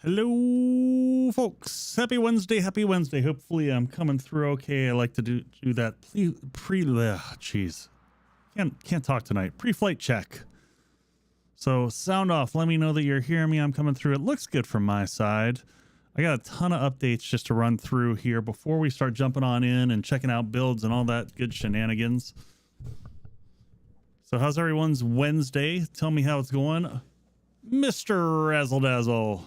Hello, folks. Happy Wednesday. Happy Wednesday. Hopefully I'm coming through okay. I like to do that jeez. Can't talk tonight. Pre-flight check. So sound off. Let me know that you're hearing me. I'm coming through. It looks good from my side. I got a ton of updates just to run through here before we start jumping on in and checking out builds and all that good shenanigans. So how's everyone's Wednesday? Tell me how it's going. Mr. Razzle Dazzle.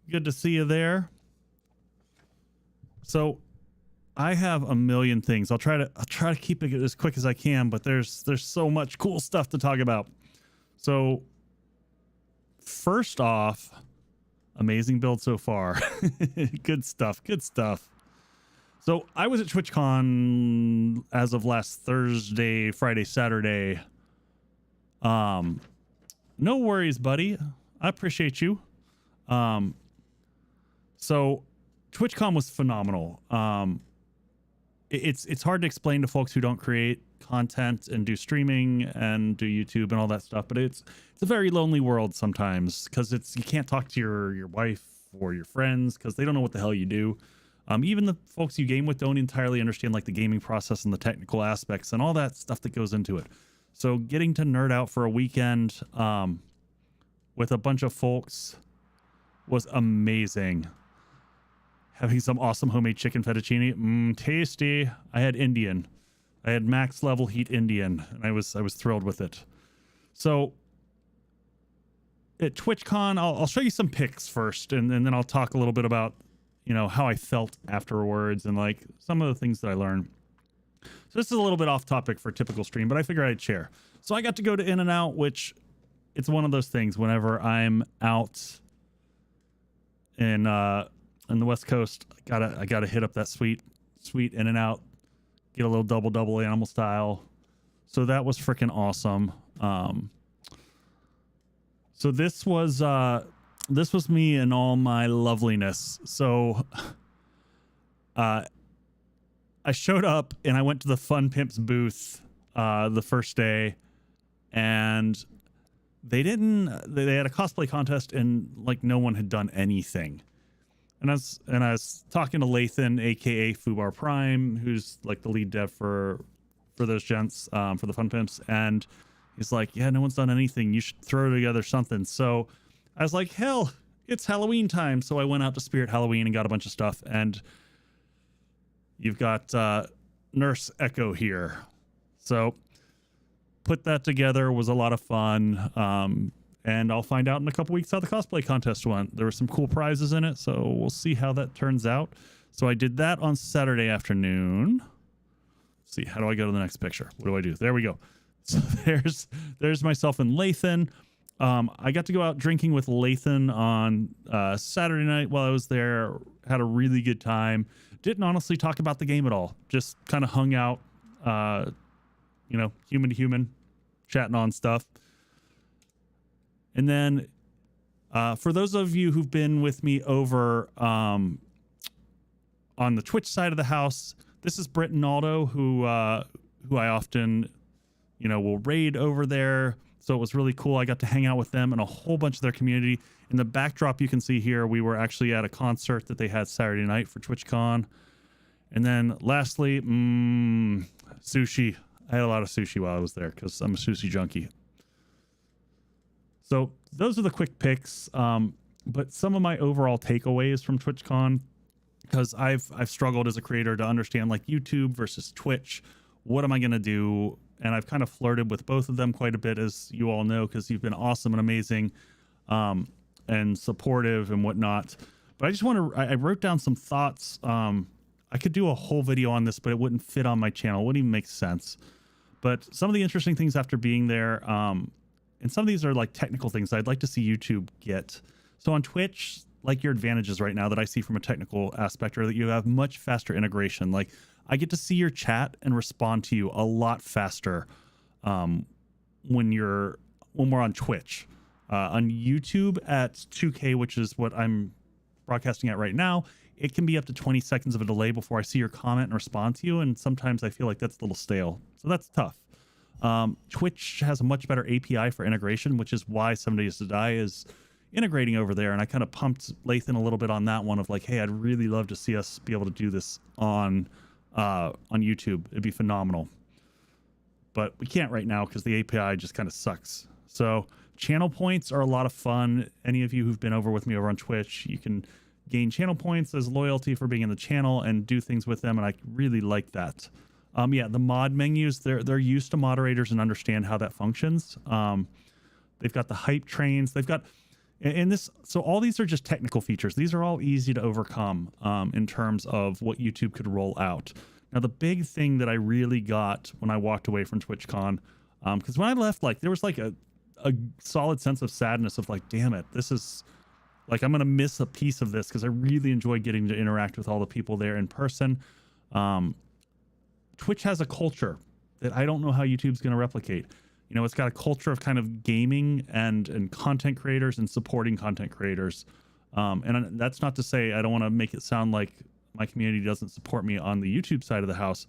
Good to see you there. So I have a million things. I'll try to keep it as quick as I can, but there's so much cool stuff to talk about. So first off, amazing build so far. Good stuff. Good stuff. So I was at TwitchCon as of last Thursday, Friday, Saturday. No worries, buddy. I appreciate you. So TwitchCon was phenomenal. It's hard to explain to folks who don't create content and do streaming and do YouTube and all that stuff, but it's a very lonely world sometimes because you can't talk to your wife or your friends because they don't know what the hell you do. Even the folks you game with don't entirely understand like the gaming process and the technical aspects and all that stuff that goes into it. So getting to nerd out for a weekend with a bunch of folks was amazing. Having some awesome homemade chicken fettuccine, tasty. I had Indian. I had max level heat Indian, and I was thrilled with it. So at TwitchCon, I'll show you some pics first, and then I'll talk a little bit about how I felt afterwards and like some of the things that I learned. So this is a little bit off topic for a typical stream, but I figured I'd share. So I got to go to In-N-Out, which it's one of those things whenever I'm out in the West Coast, I gotta hit up that sweet In-N-Out, get a little double animal style. So that was freaking awesome. So this was me in all my loveliness. So I showed up and I went to the Fun Pimps booth the first day, and they had a cosplay contest and like no one had done anything. And I was talking to Lathan, aka Fubar Prime, who's like the lead dev for those gents, for the Fun Pimps, and he's like, "Yeah, no one's done anything. You should throw together something." So I was like, "Hell, it's Halloween time!" So I went out to Spirit Halloween and got a bunch of stuff. And you've got Nurse Echo here, so put that together was a lot of fun. And I'll find out in a couple weeks how the cosplay contest went. There were some cool prizes in it, so we'll see how that turns out. So I did that on Saturday afternoon. Let's see, how do I go to the next picture? What do I do? There we go. So there's myself and Lathan. I got to go out drinking with Lathan on Saturday night while I was there. Had a really good time. Didn't honestly talk about the game at all. Just kind of hung out, human to human, chatting on stuff. And then for those of you who've been with me over on the Twitch side of the house, this is Britt and Aldo, who I often, will raid over there. So it was really cool. I got to hang out with them and a whole bunch of their community. In the backdrop you can see here, we were actually at a concert that they had Saturday night for TwitchCon. And then lastly, sushi. I had a lot of sushi while I was there because I'm a sushi junkie. So those are the quick picks, but some of my overall takeaways from TwitchCon, because I've struggled as a creator to understand like YouTube versus Twitch. What am I going to do? And I've kind of flirted with both of them quite a bit, as you all know, because you've been awesome and amazing and supportive and whatnot. But I just I wrote down some thoughts. I could do a whole video on this, but it wouldn't fit on my channel. It wouldn't even make sense. But some of the interesting things after being there, and some of these are like technical things I'd like to see YouTube get. So on Twitch, like your advantages right now that I see from a technical aspect are that you have much faster integration. Like I get to see your chat and respond to you a lot faster when we're on Twitch. On YouTube at 2K, which is what I'm broadcasting at right now, it can be up to 20 seconds of a delay before I see your comment and respond to you. And sometimes I feel like that's a little stale. So that's tough. Twitch has a much better API for integration, which is why 7 Days to Die is integrating over there. And I kind of pumped Lathan a little bit on that one of like, hey, I'd really love to see us be able to do this on YouTube. It'd be phenomenal. But we can't right now because the API just kind of sucks. So channel points are a lot of fun. Any of you who've been over with me over on Twitch, you can gain channel points as loyalty for being in the channel and do things with them. And I really like that. Yeah, the mod menus, they're used to moderators and understand how that functions. They've got the hype trains. They've got, and this, so all these are just technical features. These are all easy to overcome in terms of what YouTube could roll out. Now, the big thing that I really got when I walked away from TwitchCon, because when I left, like, there was like a solid sense of sadness of like, damn it, this is like, I'm going to miss a piece of this because I really enjoy getting to interact with all the people there in person. Twitch has a culture that I don't know how YouTube's going to replicate. You know, it's got a culture of kind of gaming and content creators and supporting content creators. And that's not to say I don't want to make it sound like my community doesn't support me on the YouTube side of the house,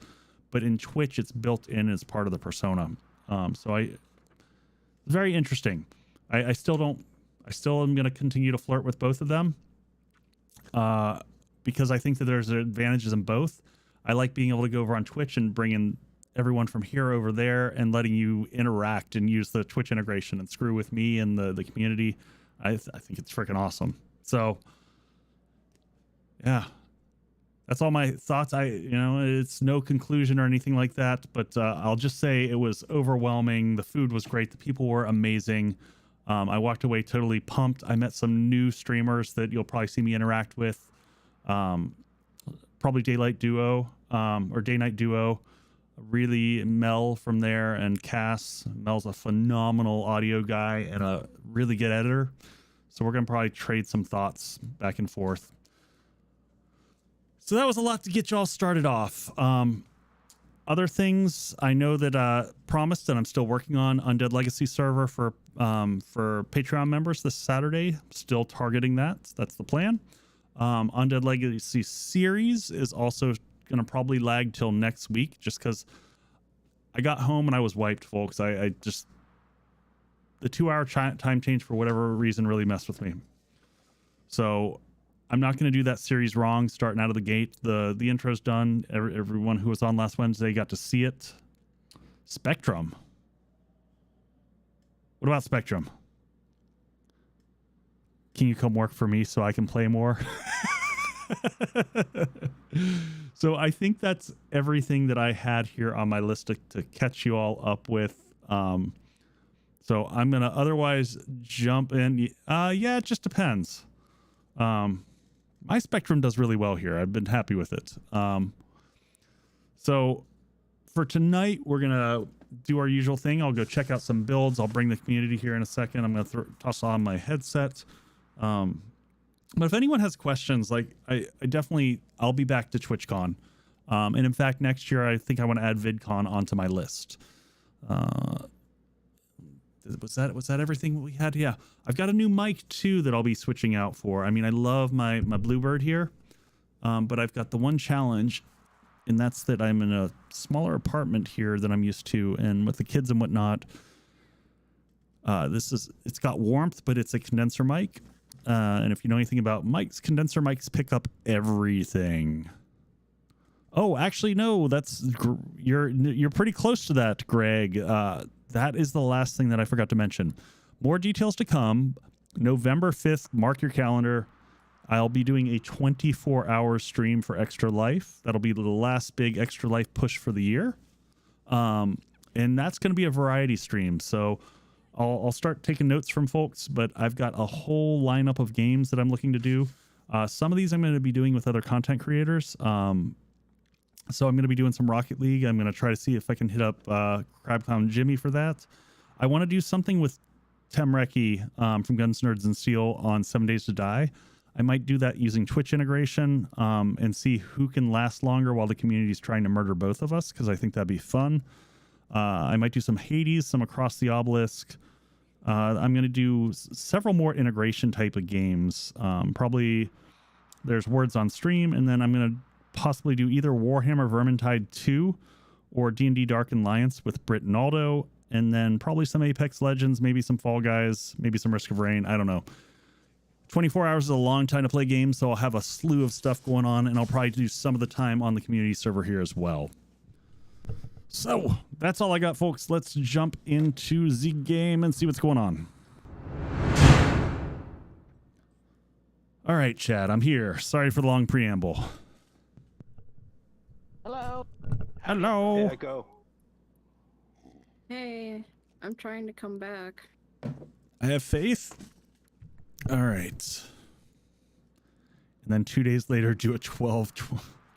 but in Twitch, it's built in as part of the persona. Very interesting. I still am going to continue to flirt with both of them because I think that there's advantages in both. I like being able to go over on Twitch and bring in everyone from here over there and letting you interact and use the Twitch integration and screw with me and the community. I think it's freaking awesome. So yeah, that's all my thoughts. It's no conclusion or anything like that, but I'll just say it was overwhelming. The food was great. The people were amazing. I walked away totally pumped. I met some new streamers that you'll probably see me interact with. Probably Daylight Duo or Day Night Duo. Really, Mel from there and Cass. Mel's a phenomenal audio guy and a really good editor. So we're going to probably trade some thoughts back and forth. So that was a lot to get y'all started off. Other things I know that promised that I'm still working on Undead Legacy server for Patreon members this Saturday. Still targeting that. That's the plan. Undead Legacy series is also going to probably lag till next week just because I got home and I was wiped, folks. I just, the 2-hour time change for whatever reason really messed with me. So I'm not going to do that series wrong starting out of the gate. The intro's done. Everyone who was on last Wednesday got to see it. Spectrum. What about Spectrum? Can you come work for me so I can play more? So I think that's everything that I had here on my list to catch you all up with. So I'm going to otherwise jump in. Yeah, it just depends. My Spectrum does really well here. I've been happy with it. So for tonight, we're going to do our usual thing. I'll go check out some builds. I'll bring the community here in a second. I'm going to toss on my headset. But if anyone has questions, like I definitely, I'll be back to TwitchCon. And in fact, next year, I think I want to add VidCon onto my list. Was that everything we had? Yeah, I've got a new mic too that I'll be switching out for. I mean, I love my Bluebird here, but I've got the one challenge, and that's that I'm in a smaller apartment here than I'm used to, and with the kids and whatnot. It's got warmth, but it's a condenser mic. And if you know anything about mics, condenser mics pick up everything. Oh, actually, no, you're pretty close to that, Greg. That is the last thing that I forgot to mention. More details to come. November 5th, mark your calendar. I'll be doing a 24-hour stream for Extra Life. That'll be the last big Extra Life push for the year. And that's going to be a variety stream. So I'll start taking notes from folks, but I've got a whole lineup of games that I'm looking to do. Some of these I'm going to be doing with other content creators. So I'm going to be doing some Rocket League. I'm going to try to see if I can hit up Crabclown Jimmy for that. I want to do something with Temreki from Guns, Nerds, and Steel on 7 Days to Die. I might do that using Twitch integration and see who can last longer while the community is trying to murder both of us, because I think that'd be fun. I might do some Hades, some Across the Obelisk. I'm going to do several more integration type of games. Probably there's Words on Stream, and then I'm going to possibly do either Warhammer Vermintide 2 or D&D Dark Alliance with Britt and Aldo, and then probably some Apex Legends, maybe some Fall Guys, maybe some Risk of Rain. I don't know. 24 hours is a long time to play games, so I'll have a slew of stuff going on, and I'll probably do some of the time on the community server here as well. So that's all I got, folks. Let's jump into the game and see what's going on. All right, Chad, I'm here. Sorry for the long preamble. Hello. Hello. Hey, Echo. Hey, I'm trying to come back. I have faith. All right. And then 2 days later, do a 12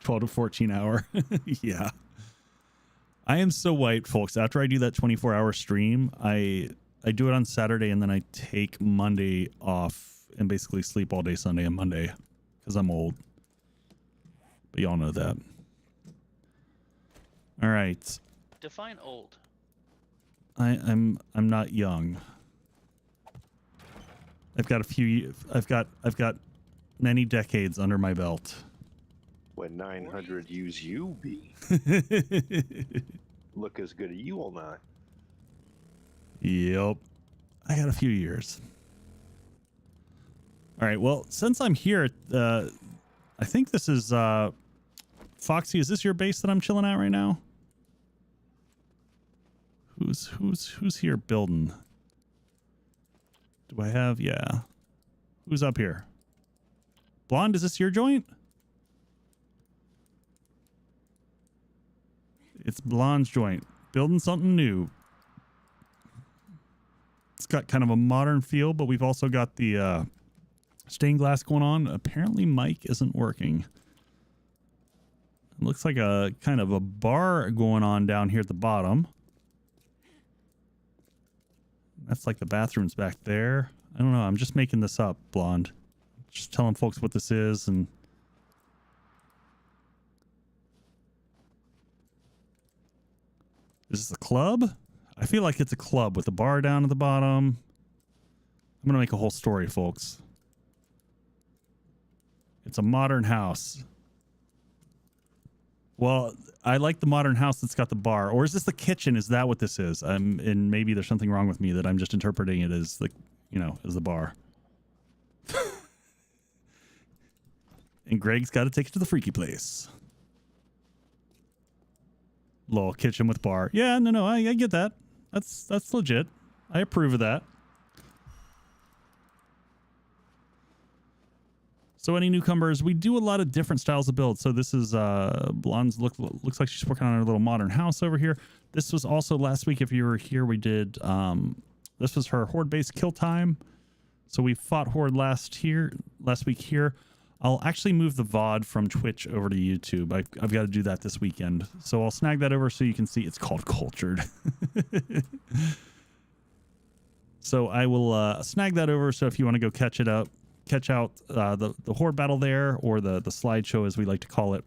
to 14 hour. Yeah. I am so white, folks. After I do that 24-hour stream, I do it on Saturday, and then I take Monday off and basically sleep all day Sunday and Monday because I'm old. But y'all know that. All right. Define old. I'm not young. I've got a few. I've got many decades under my belt. When 900 use you be. Look as good as you will not. Yep. I got a few years. All right. Well, since I'm here, I think this is Foxy. Is this your base that I'm chilling at right now? Who's here building? Do I have? Yeah. Who's up here? Blonde, is this your joint? It's Blonde's joint. Building something new. It's got kind of a modern feel, but we've also got the stained glass going on. Apparently mic isn't working. It looks like a kind of a bar going on down here at the bottom. That's like the bathrooms back there. I don't know. I'm just making this up, Blonde. Just telling folks what this is. And is this a club? I feel like it's a club with a bar down at the bottom. I'm going to make a whole story, folks. It's a modern house. Well, I like the modern house that's got the bar. Or is this the kitchen? Is that what this is? And maybe there's something wrong with me that I'm just interpreting it as the, you know, as the bar. And Greg's got to take it to the freaky place. Little kitchen with bar. Yeah, no, I get that. That's legit. I approve of that. So any newcomers, we do a lot of different styles of builds. So this is Blonde's looks like she's working on her little modern house over here. This was also last week, if you were here, we did this was her Horde base kill time. So we fought Horde last week here. I'll actually move the VOD from Twitch over to YouTube. I've got to do that this weekend. So I'll snag that over so you can see. It's called Cultured. So I will snag that over. So if you want to go catch out the Horde battle there, or the slideshow as we like to call it.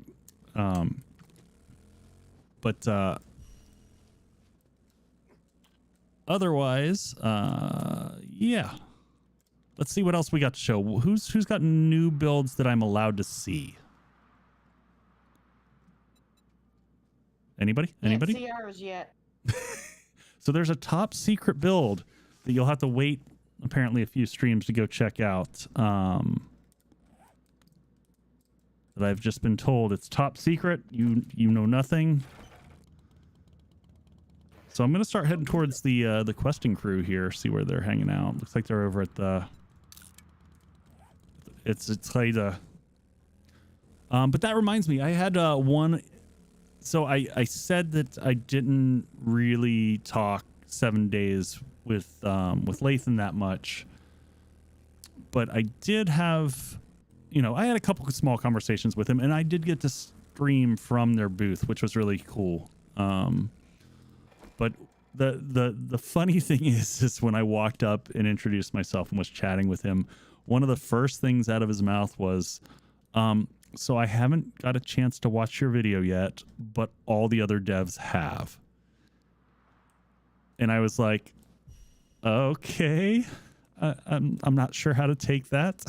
Otherwise, yeah. Let's see what else we got to show. Who's got new builds that I'm allowed to see? Anybody? Anybody? Can't see ours yet. So there's a top secret build that you'll have to wait apparently a few streams to go check out. That I've just been told it's top secret. You know nothing. So I'm gonna start heading towards the questing crew here. See where they're hanging out. Looks like they're over at the. It's Haida. But that reminds me, I had one. So I said that I didn't really talk 7 days with Lathan that much, but I did have, I had a couple of small conversations with him, and I did get to stream from their booth, which was really cool. But the funny thing is when I walked up and introduced myself and was chatting with him, one of the first things out of his mouth was, so I haven't got a chance to watch your video yet, but all the other devs have. And I was like, okay, I'm not sure how to take that.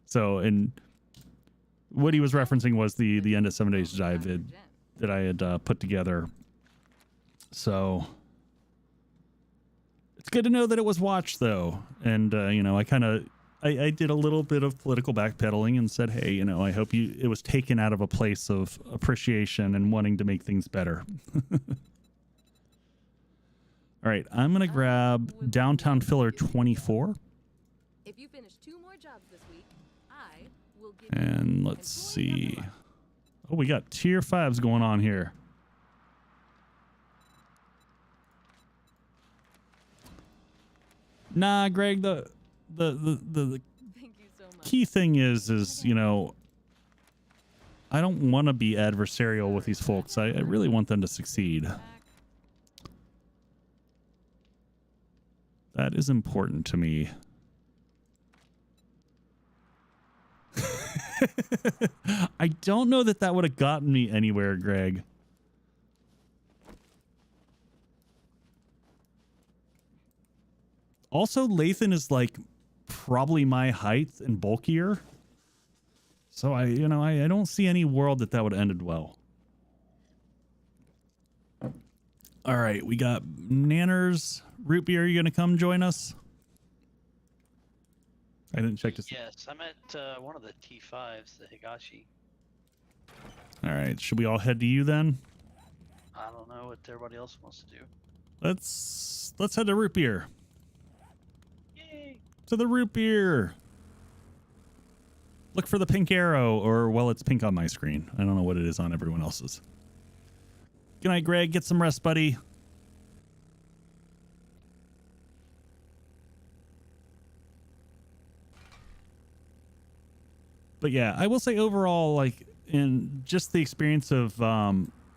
So, and what he was referencing was the end of 7 Days Dive vid that I had put together. So It's good to know that it was watched, though. And, you know, I did a little bit of political backpedaling and said, hey, you know, I hope it was taken out of a place of appreciation and wanting to make things better. All right, I'm going to grab Downtown Filler 24. If you finish 2 more jobs this week, I will give And you let's see. Oh, we got tier 5s going on here. Nah, Greg, the Thank you so much. key thing is, you know, I don't want to be adversarial with these folks. I really want them to succeed. That is important to me. I don't know that would have gotten me anywhere, Greg. Also, Lathan is like probably my height and bulkier. So I don't see any world that would have ended well. All right, we got Nanners. Root Beer, are you going to come join us? I didn't check to see. Yes, I'm at one of the T5s, the Higashi. All right, should we all head to you then? I don't know what everybody else wants to do. Let's head to Root Beer. Yay! To the Root Beer. Look for the pink arrow, or, well, it's pink on my screen. I don't know what it is on everyone else's. Good night, Greg. Get some rest, buddy. But yeah, I will say overall, like, in just the experience of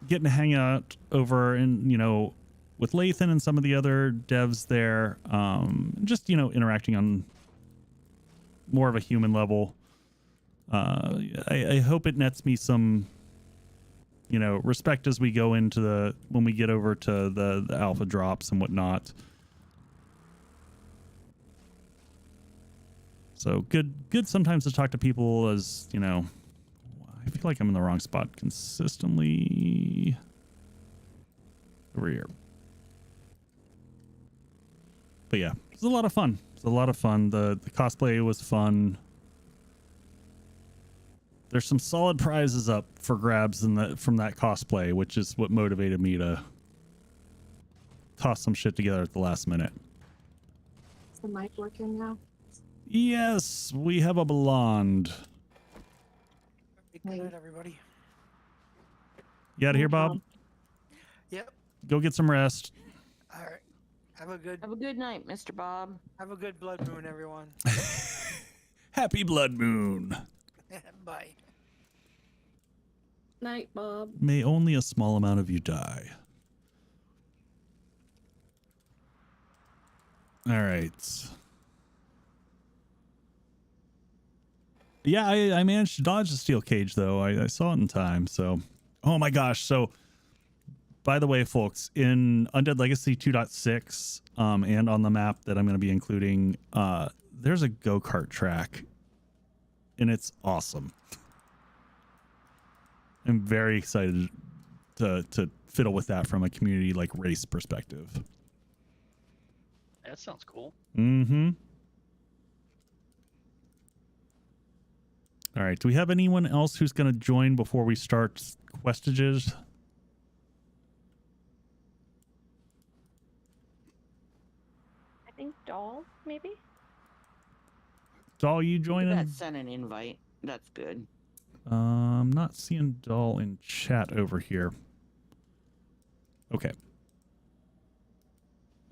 getting to hang out over and, you know, with Lathan and some of the other devs there, just, you know, interacting on more of a human level. I hope it nets me some, you know, respect as we go into when we get over to the alpha drops and whatnot. So good sometimes to talk to people, as, you know, I feel like I'm in the wrong spot consistently. Over here. But yeah, it's a lot of fun. It's a lot of fun. The cosplay was fun. There's some solid prizes up for grabs from that cosplay, which is what motivated me to toss some shit together at the last minute. Is the mic working now? Yes, we have a blonde. Good night, everybody. You out of here, Bob? Yep. Go get some rest. All right. Have a good night, Mr. Bob. blood moon, everyone. Happy blood moon. Bye. Night, Bob. May only a small amount of you die. All right. Yeah, I managed to dodge the steel cage, though. I saw it in time, so... Oh my gosh, so... By the way, folks, in Undead Legacy 2.6, and on the map that I'm going to be including, there's a go-kart track, and it's awesome. I'm very excited to fiddle with that from a community, like, race perspective. That sounds cool. Mm-hmm. All right. Do we have anyone else who's going to join before we start questages? I think Doll, maybe? Doll, you joining? That sent an invite. That's good. I'm not seeing Doll in chat over here. Okay.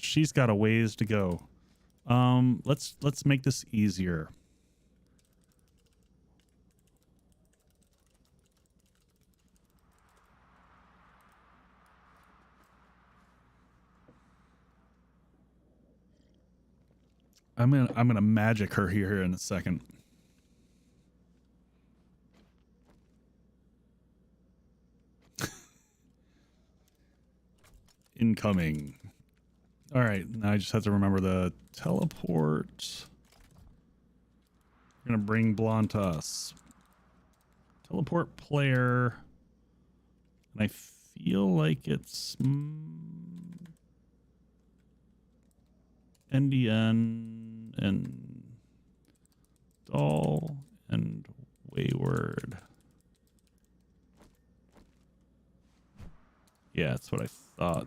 She's got a ways to go. Let's make this easier. I'm gonna magic her here in a second. Incoming. All right, now I just have to remember the teleport. We're gonna bring Blonde to us. Teleport player. And I feel like it's... NDN and Doll and Wayward. Yeah, that's what I thought.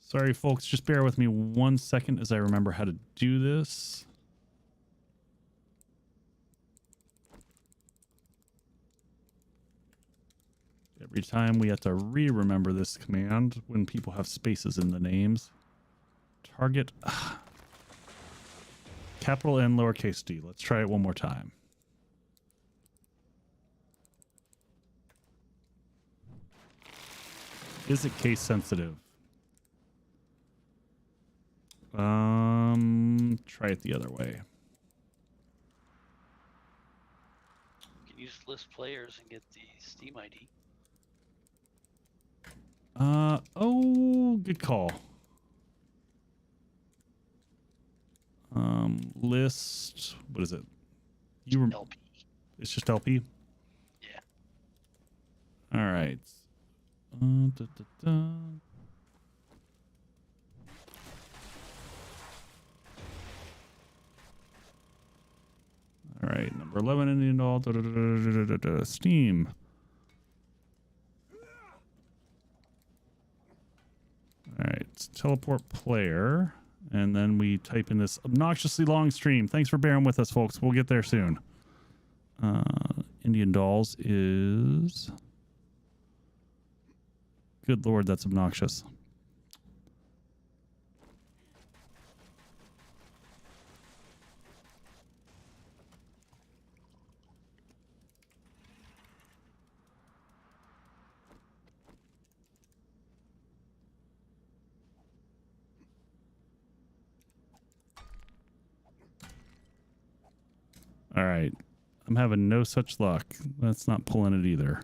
Sorry, folks. Just bear with me 1 second as I remember how to do this. Every time we have to re-remember this command when people have spaces in the names. Target. Capital N, lowercase d. Let's try it one more time. Is it case sensitive? Try it the other way. You can use list players and get the Steam ID. Oh, good call. List, what is it? LP. It's just LP? Yeah. All right. All right, number 11 Indian doll. Steam. All right, it's teleport player, and then we type in this obnoxiously long stream. Thanks for bearing with us, folks. We'll get there soon. Indian dolls is... Good Lord, that's obnoxious. All right. I'm having no such luck. That's not pulling it either.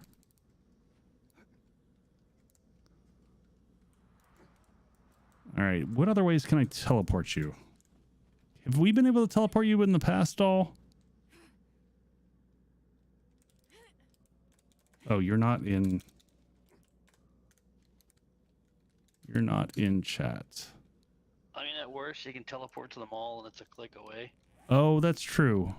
All right. What other ways can I teleport you? Have we been able to teleport you in the past, doll? Oh, you're not in... You're not in chat. I mean, at worst, you can teleport to the mall and it's a click away. Oh, that's true.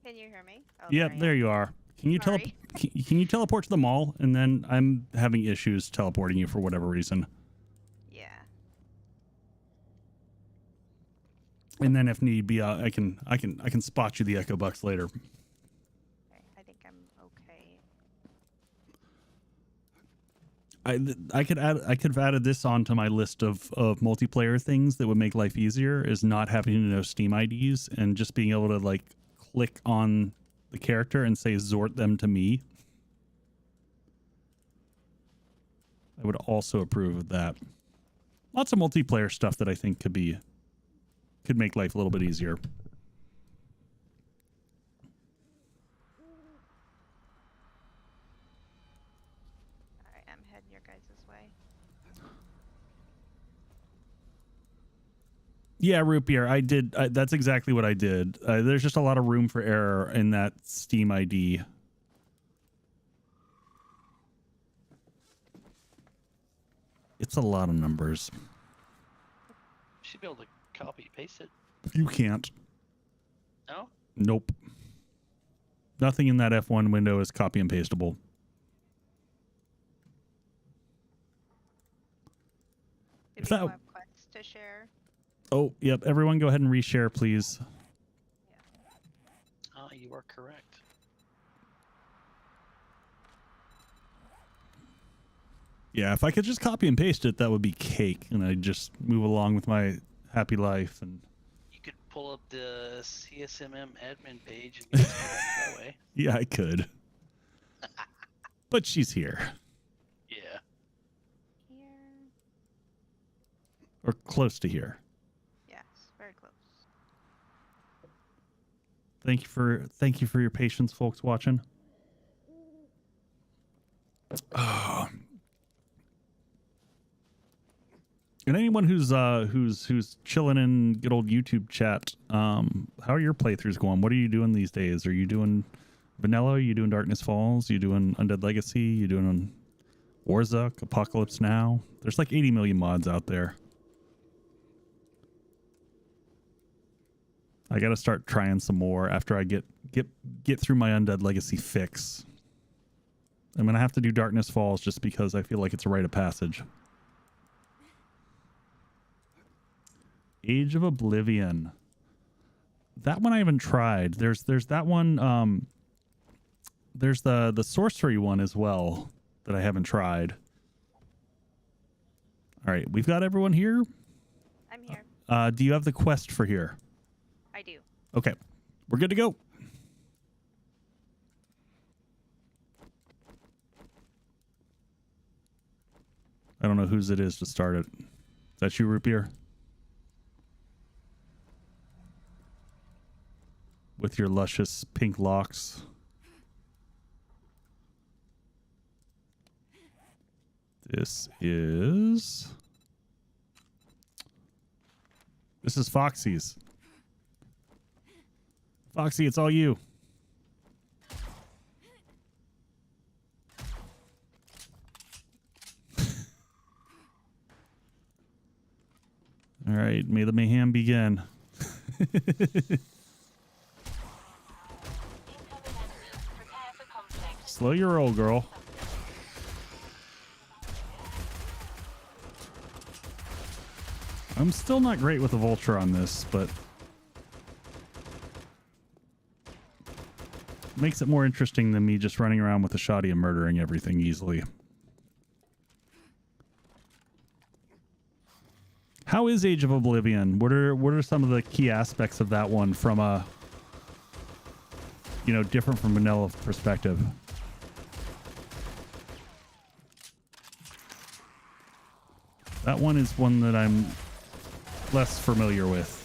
Can you hear me? Oh, Yep, there you are. Can you Sorry. can you teleport to the mall? And then I'm having issues teleporting you for whatever reason. Yeah. And then if need be, I can spot you the Echo Bucks later. Okay, I think I'm okay. I could have added this onto my list of multiplayer things that would make life easier, is not having to know Steam IDs and just being able to like click on the character and say Zort them to me. I would also approve of that. Lots of multiplayer stuff that I think could make life a little bit easier. Alright, I'm heading your guys' way. Yeah, Root Beer, I did. That's exactly what I did. There's just a lot of room for error in that Steam ID. It's a lot of numbers. You should be able to copy paste it. You can't. No? Nope. Nothing in that F1 window is copy and pasteable. Do If people that- have quests to share? Oh, yep. Everyone go ahead and reshare, please. Ah, you are correct. Yeah, if I could just copy and paste it, that would be cake. And I'd just move along with my happy life. And You could pull up the CSMM admin page and get started that way. yeah, I could. But she's here. Yeah. Here. Or close to here. Yes, very close. Thank you for your patience, folks watching. And anyone who's chilling in good old YouTube chat, how are your playthroughs going? What are you doing these days? Are you doing vanilla? Are you doing Darkness Falls? Are you doing Undead Legacy? Are you doing Warzuk, Apocalypse Now? There's like 80 million mods out there. I got to start trying some more after I get through my Undead Legacy fix. I'm going to have to do Darkness Falls just because I feel like it's a rite of passage. Age of Oblivion. That one I haven't tried. There's that one. There's the sorcery one as well that I haven't tried. All right, we've got everyone here. I'm here. Do you have the quest for here? I do. Okay, we're good to go. I don't know whose it is to start it. Is that you, Root Beer? With your luscious pink locks. This is Foxy's. Foxy, it's all you. All right, may the mayhem begin. Slow your roll, girl. I'm still not great with the vulture on this, but makes it more interesting than me just running around with a shoddy and murdering everything easily. How is Age of Oblivion? What are some of the key aspects of that one from a, you know, different from vanilla perspective? That one is one that I'm less familiar with.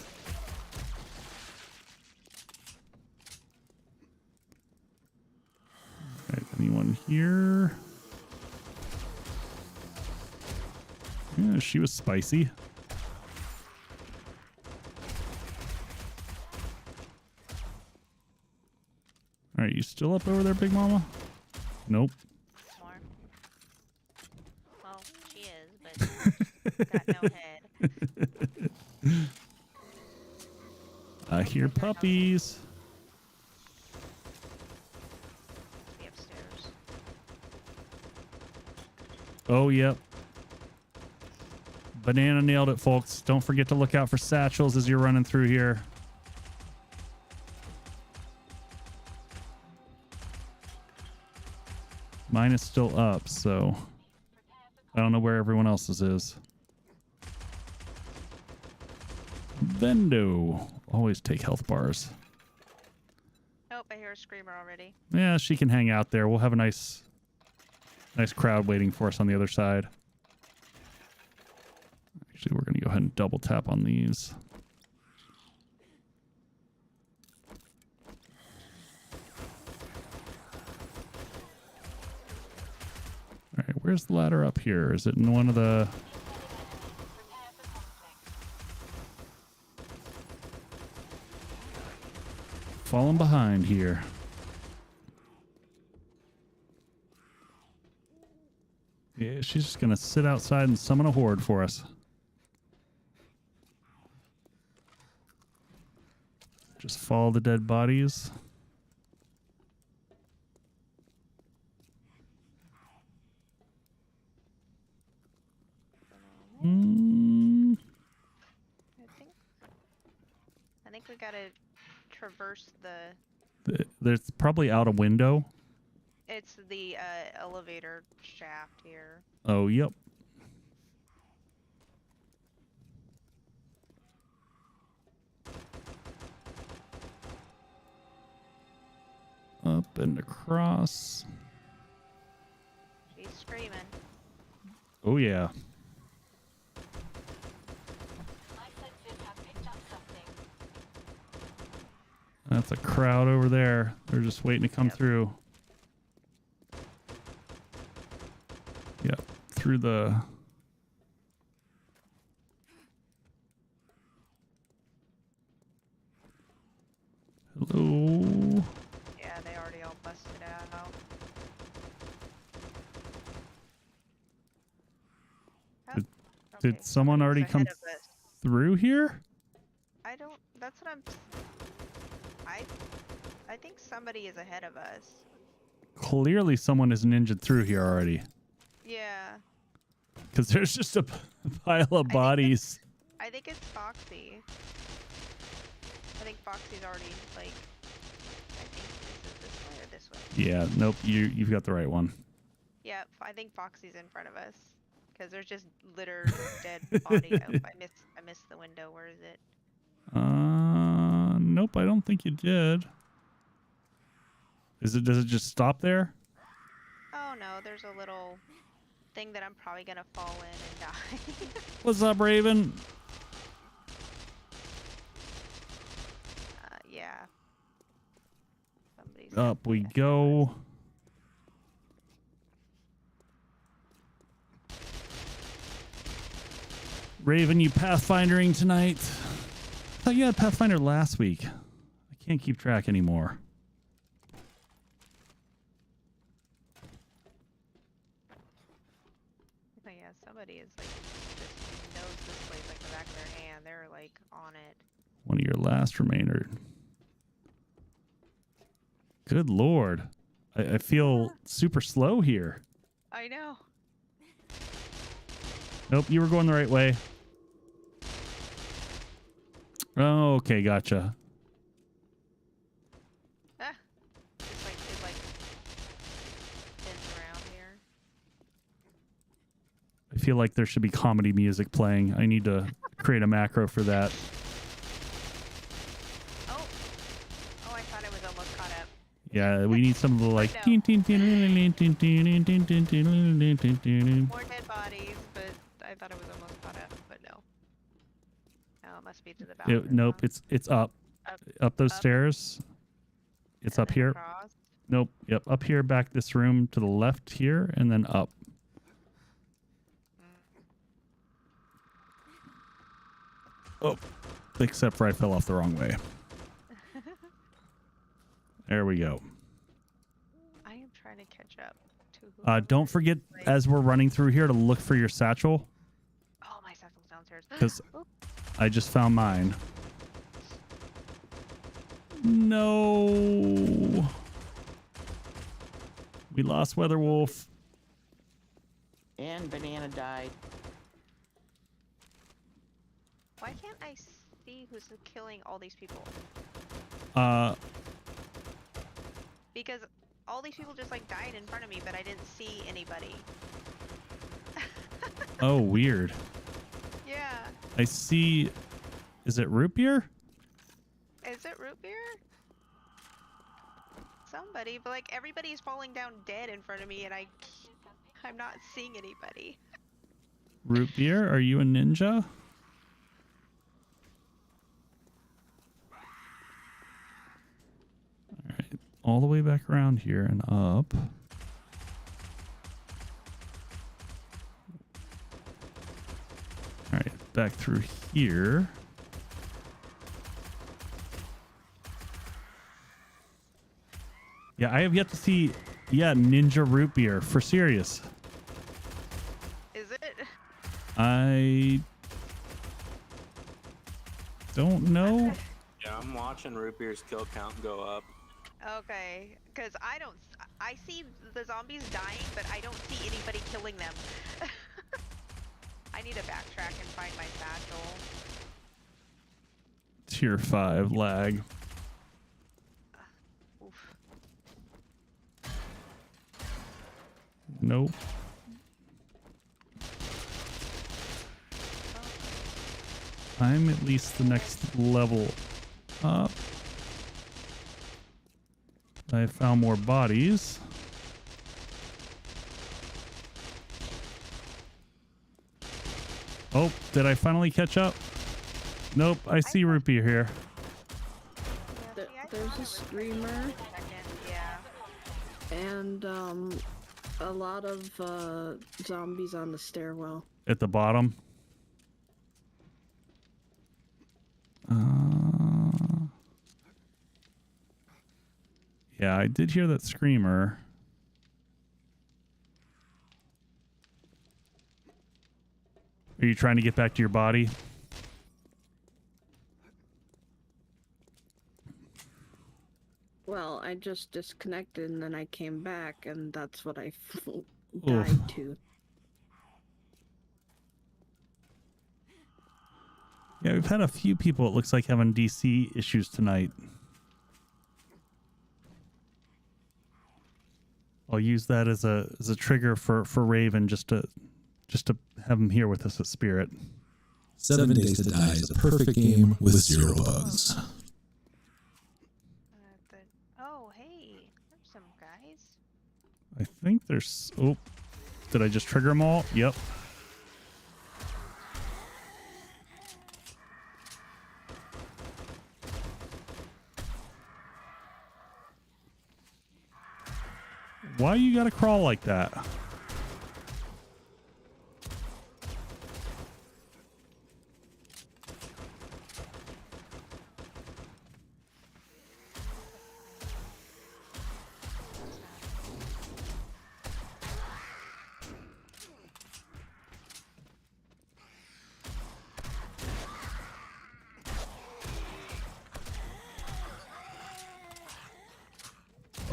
All right, anyone here? Yeah, she was spicy. All right, you still up over there, Big Mama? Nope. More. Well, she is, but got no head. I hear puppies. Be upstairs. Oh, yep. Banana nailed it, folks. Don't forget to look out for satchels as you're running through here. Mine is still up, so I don't know where everyone else's is. Vendo. Always take health bars. Nope, I hear a screamer already. Yeah, she can hang out there. We'll have a nice crowd waiting for us on the other side. Actually, we're going to go ahead and double tap on these. All right, where's the ladder up here? Is it in one of the... Falling behind here. Yeah, she's just going to sit outside and summon a horde for us. Just follow the dead bodies. I think we gotta traverse the. There's probably out a window. It's the elevator shaft here. Oh, yep. Up and across. She's screaming. Oh, yeah. That's a crowd over there. They're just waiting to come through. Yep, through the Did Okay, someone somebody's already come ahead of us. through here? I don't. That's what I'm. I think somebody is ahead of us. Clearly someone is ninja through here already. Yeah. Because there's just a pile of bodies. I think it's Foxy. I think Foxy's already like. I think this is this way or this way. Yeah, nope, you've got the right one. Yep, I think Foxy's in front of us. Because there's just littered dead body. Oh, I missed the window. Where is it? Nope, I don't think you did. Does it just stop there? Oh no, there's a little thing that I'm probably gonna fall in and die. What's up, Raven? Yeah. Somebody's Up we definitely go. Raven, you pathfindering tonight? I thought you had Pathfinder last week. I can't keep track anymore. Oh yeah, somebody is like just knows this place like the back of their hand. They're like on it. One of your last remainder. Good lord. I feel super slow here. I know. Nope, you were going the right way. Oh, okay, gotcha. Ah, just like it like spins around here. I feel like there should be comedy music playing. I need to create a macro for that. Oh, I thought I was almost caught up. Yeah, we need some of the like. No. Nope, More dead bodies, but I thought I was almost caught up, but no. No, it must be to the back. it's up. Up those stairs. It's up here. Across. Nope. Yep. Up here, back this room to the left here, and then up. Oh, except for I fell off the wrong way. There we go. I am trying to catch up to who. Don't forget, as we're running through here, to look for your satchel, Oh, my satchel's downstairs. because Oh, I just found mine. No. We lost Weatherwolf. And Banana died. why can't I see who's killing all these people? Because all these people just like died in front of me, but I didn't see anybody. Oh, weird. Yeah. I see. Is it root beer? Is it root beer? Somebody, but like everybody's falling down dead in front of me, and I'm not seeing anybody. Root beer? Are you a ninja? All right, all the way back around here and up. All right, back through here. Yeah, I have yet to see, ninja root beer, for serious. Is it? I don't know. Yeah, I'm watching Root Beer's kill count go up. Okay, because I see the zombies dying, but I don't see anybody killing them. I need to backtrack and find my satchel. Tier 5 lag. Oof. Nope. I'm at least the next level up. I found more bodies. Oh, did I finally catch up? Nope, I see root beer here. Yeah, see, I There's thought a it was screamer. for a second, yeah. And a lot of zombies on the stairwell. At the bottom. Yeah, I did hear that screamer. Are you trying to get back to your body? Well, I just disconnected and then I came back, and that's what I Oof. died to. Yeah, we've had a few people, it looks like, having DC issues tonight. I'll use that as a trigger for Raven just to have him here with us at Spirit. 7 Days to Die is a perfect game with 0 bugs. Oh, hey, there's some guys. I think there's... Oh, did I just trigger them all? Yep. Why you gotta crawl like that?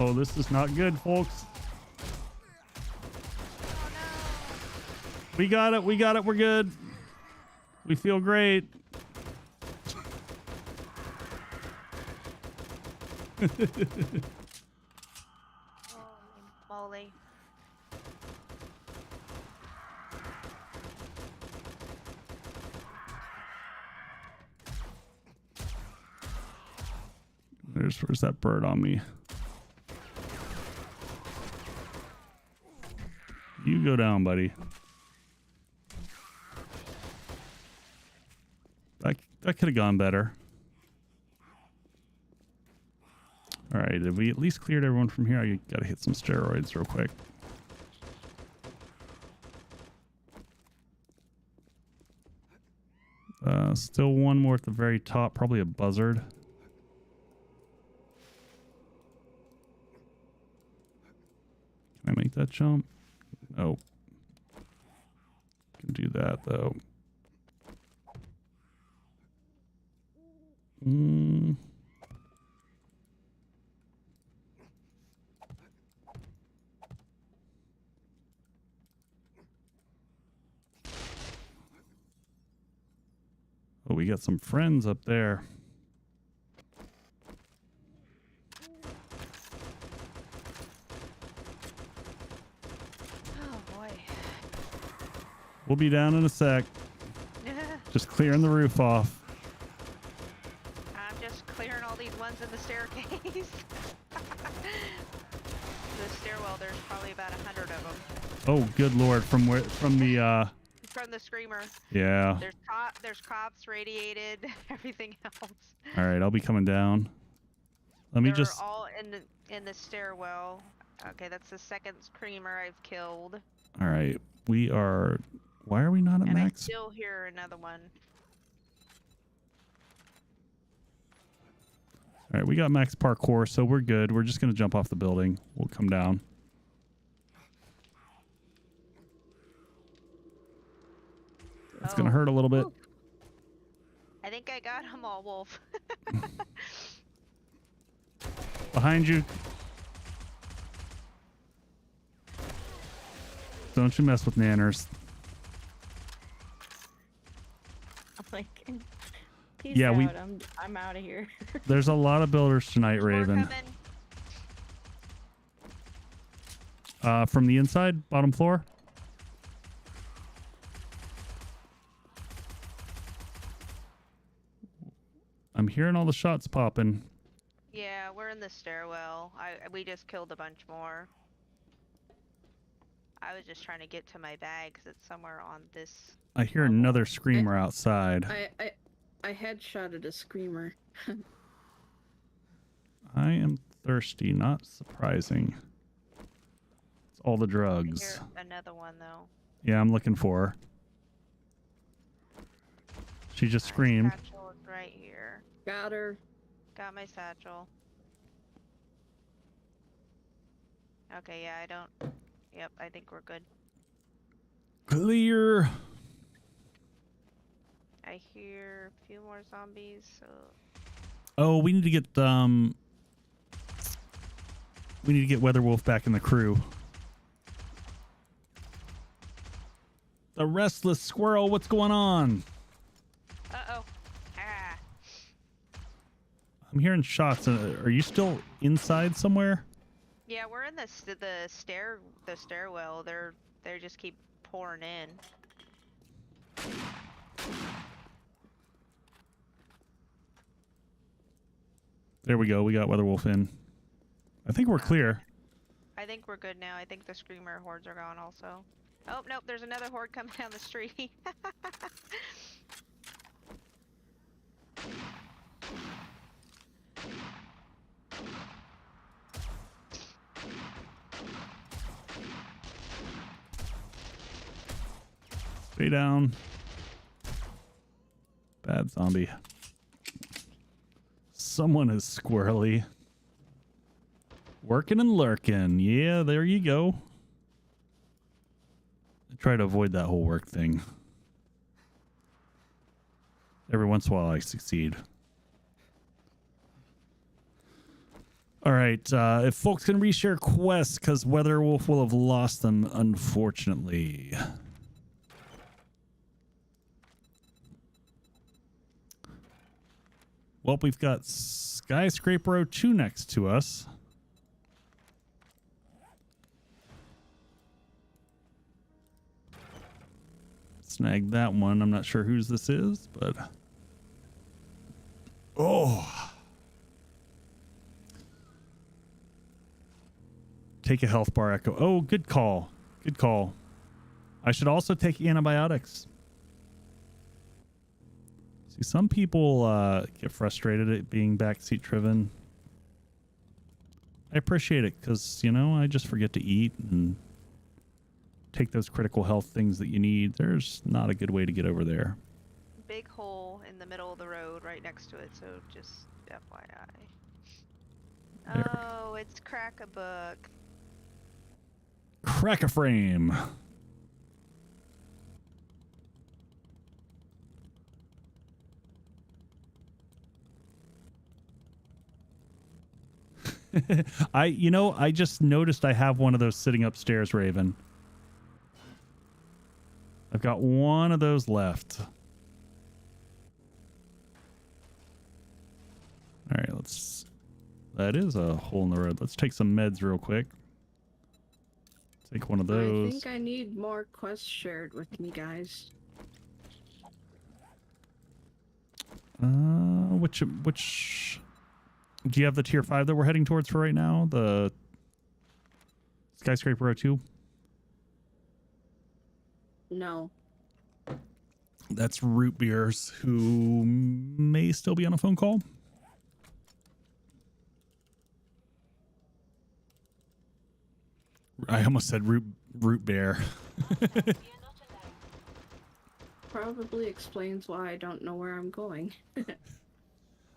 Oh, this is not good, folks. We got it. We got it. We're good. We feel great. Holy moly. Where's that bird on me? You go down, buddy. That could have gone better. All right, have we at least cleared everyone from here? I gotta hit some steroids real quick. Still one more at the very top, probably a buzzard. Can I make that jump? No. Can do that though. Oh, we got some friends up there. Oh boy. We'll be down in a sec. Just clearing the roof off. I'm just clearing all these ones in the staircase. The stairwell, there's probably about 100 of them. Oh, good lord! From where? From the From the screamer. Yeah. There's cops, radiated, everything else. All right, I'll be coming down. Let me They're just. all in the stairwell. Okay, that's the second screamer I've killed. All right, we are. Why are we not at And max? I still hear another one. All right, we got max parkour, so we're good. We're just gonna jump off the building. We'll come down. It's gonna hurt a little bit. Ooh. I think I got them all, Wolf. Behind you. Don't you mess with nanners. I'm like, peace Yeah, out. I'm out of here. There's a lot of builders tonight, Raven. From the inside, bottom floor. I'm hearing all the shots popping. Yeah, we're in the stairwell. We just killed a bunch more. I was just trying to get to my bag because it's somewhere on this. I hear another screamer outside. I headshotted a screamer. I am thirsty, not surprising. It's all the drugs. I hear another one though. Yeah, I'm looking for her. She just screamed. Satchel is right here. Got her. Got my satchel. Okay, yeah, I don't. Yep, I think we're good. Clear. I hear a few more zombies, so Oh, we need to get Weatherwolf back in the crew. The restless squirrel, what's going on? uh-oh. Ah. I'm hearing shots. Are you still inside somewhere? Yeah, we're in the stairwell. They just keep pouring in. There we go. We got Weatherwolf in. I think we're clear. I think we're good now. I think the screamer hordes are gone also. Oh, nope, there's another horde coming down the street. Stay down. Bad zombie. Someone is squirrely. Working and lurking. Yeah, there you go. I try to avoid that whole work thing. Every once in a while I succeed. All right, if folks can reshare quests, because Weatherwolf will have lost them, unfortunately. Well, we've got Skyscraper 02 next to us. Snag that one. I'm not sure whose this is, but... Oh! Take a health bar, Echo. Oh, good call. Good call. I should also take antibiotics. See, some people get frustrated at being backseat driven. I appreciate it because, you know, I just forget to eat and take those critical health things that you need. There's not a good way to get over there. Big hole in the middle of the road right next to it, so just FYI. There. Oh, it's Crack-a-Book. Crack a frame. I just noticed I have one of those sitting upstairs, Raven. I've got one of those left. All right, that is a hole in the road. Let's take some meds real quick. Take one of those. I think I need more quests shared with me, guys. Which do you have the tier 5 that we're heading towards for right now? The Skyscraper 02? No. That's Root Beers, who may still be on a phone call. I almost said root bear. Probably explains why I don't know where I'm going.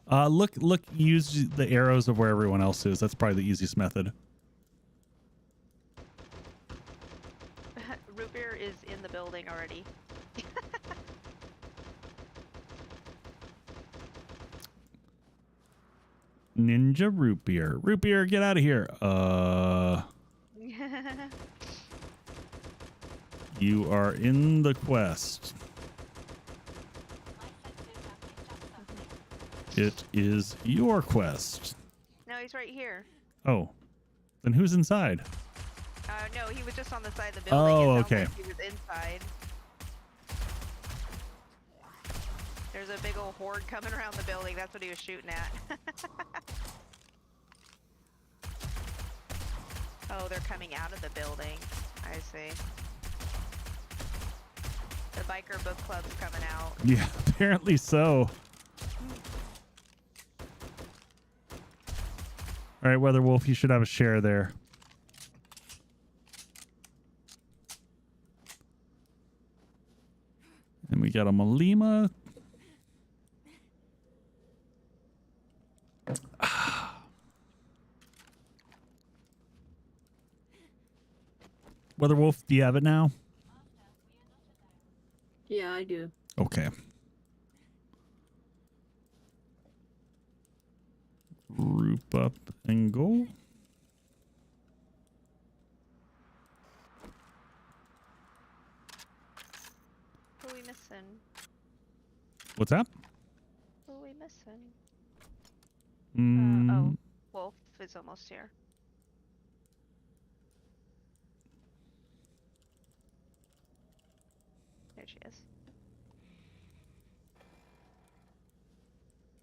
Look, use the arrows of where everyone else is. That's probably the easiest method. Root beer is in the building already. Ninja root beer. Root beer, get out of here. You are in the quest. It is your quest. No, he's right here. Oh, then who's inside? No, he was just on the side of the building. Oh, It sounds okay. like he was inside. There's a big old horde coming around the building. That's what he was shooting at. Oh, they're coming out of the building. I see. The biker book club's coming out. Yeah, apparently so. All right, Weatherwolf, you should have a share there. And we got a Malima. Weatherwolf, do you have it now? Yeah, I do. Okay. group up and go. Who are we missing? What's that? Who are we missing? Mm, Oh, Wolf is almost here. There she is.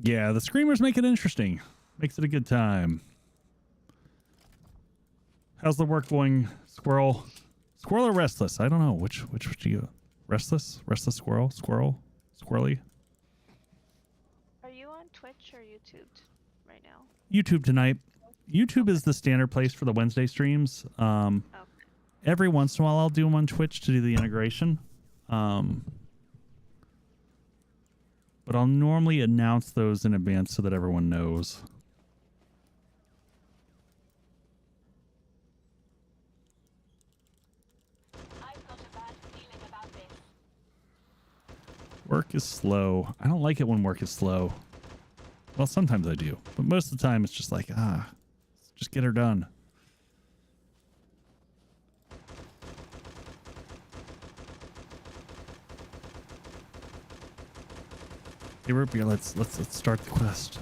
Yeah, the screamers make it interesting. Makes it a good time. How's the work going, Squirrel? Squirrel or Restless? I don't know. Which do you... Restless? Restless Squirrel? Squirrel? Squirrely? Are you on Twitch or YouTube right now? YouTube tonight. YouTube is the standard place for the Wednesday streams. Okay. Every once in a while I'll do them on Twitch to do the integration. But I'll normally announce those in advance so that everyone knows. Work is slow. I don't like it when work is slow. Well, sometimes I do, but most of the time it's just like, just get her done. Hey, Root Beer, let's start the quest.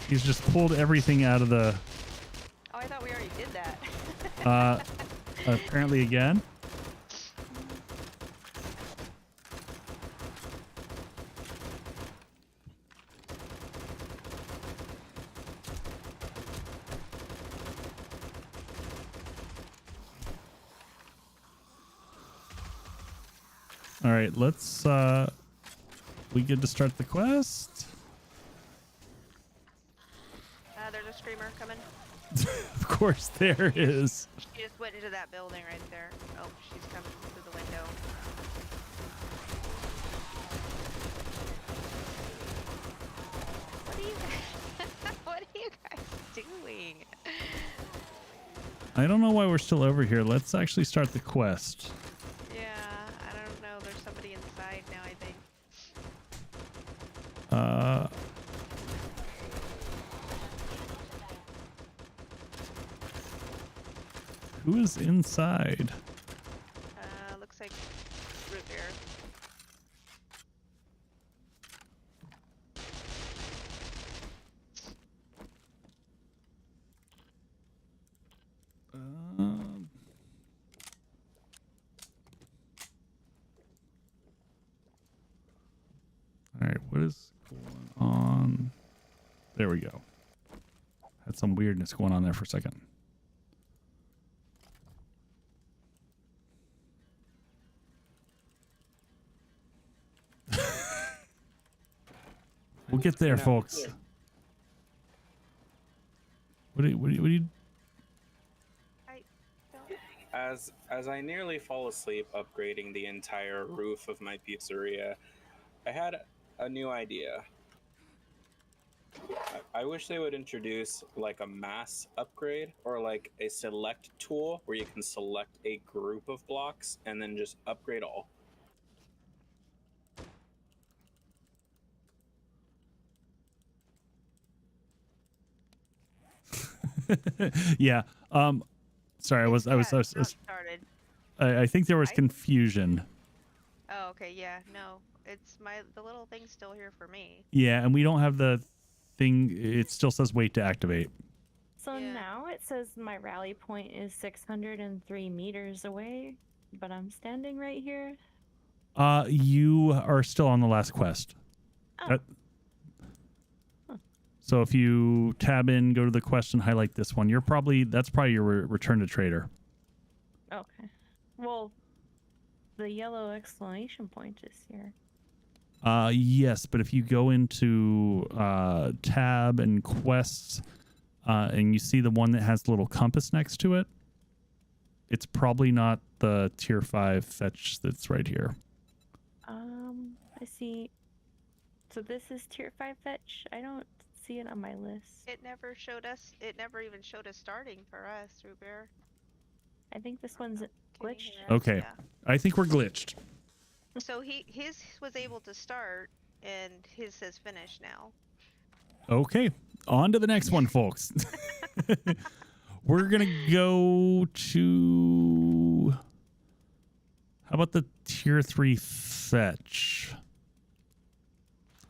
He's just pulled everything out of the... Oh, I thought we already did that. Apparently again. All right, let's... we get to start the quest. There's a screamer coming. Of course there is. She just went into that building right there. Oh, she's coming through the window. What are you what are you guys doing? I don't know why we're still over here. Let's actually start the quest. Yeah, I don't know. There's somebody inside now, I think. Who is inside? Looks like root beer. All right, what is going on? There we go. Had some weirdness going on there for a second. We'll get there, folks. What do you? As I nearly fall asleep upgrading the entire roof of my pizzeria, I had a new idea. I wish they would introduce like a mass upgrade or like a select tool where you can select a group of blocks and then just upgrade all. Yeah. Sorry, I was Started. I think there was confusion. Oh, okay. Yeah. No, it's the little thing's still here for me. Yeah, and we don't have the thing. It still says wait to activate. So now it says my rally point is 603 meters away, but I'm standing right here. You are still on the last quest. Oh. So if you tab in, go to the quest and highlight this one, that's probably your return to trader. Okay. Well, the yellow exclamation point is here. Yes, but if you go into tab and quests and you see the one that has the little compass next to it, it's probably not the tier 5 fetch that's right here. I see. So this is tier 5 fetch. I don't see it on my list. It never showed us. It never even showed us starting for us, Root Bear. I think this one's Can you glitched. hear us? Okay. Yeah. I think we're glitched. So his was able to start, and his says finish now. Okay. On to the next one, folks. We're going to go to... How about the tier 3 fetch?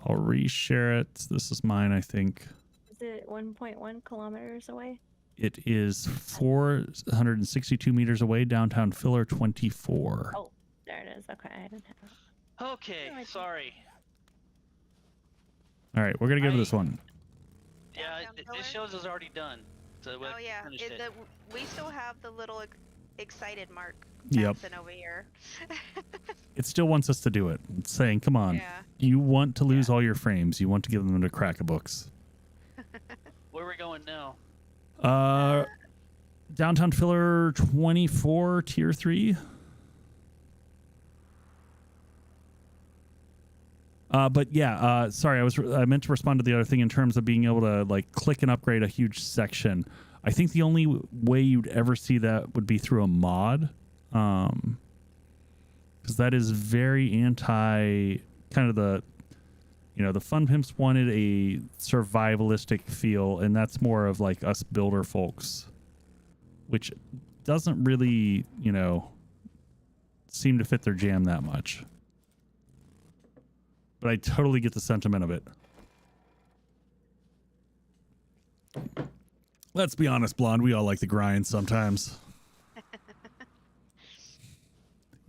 I'll reshare it. This is mine, I think. Is it 1.1 kilometers away? It is 462 meters away, downtown Filler 24. Oh, there it is. Okay, I didn't have it. Okay, Oh, I see. sorry. All right, we're going to go to this one. Yeah, Downtown it Filler? shows it's already done. So Oh yeah, finished it. we still have the little excited mark Yep. bouncing over here. It still wants us to do it. It's saying, come on. Yeah. You want to lose all your frames. You want to give them to Crack-a-Books. Where are we going now? Downtown Filler 24, tier 3. But yeah, sorry, I meant to respond to the other thing in terms of being able to like click and upgrade a huge section. I think the only way you'd ever see that would be through a mod, because that is very anti kind of the, you know, the Fun Pimps wanted a survivalistic feel, and that's more of like us builder folks, which doesn't really, you know, seem to fit their jam that much. But I totally get the sentiment of it. Let's be honest, Blonde. We all like the grind sometimes.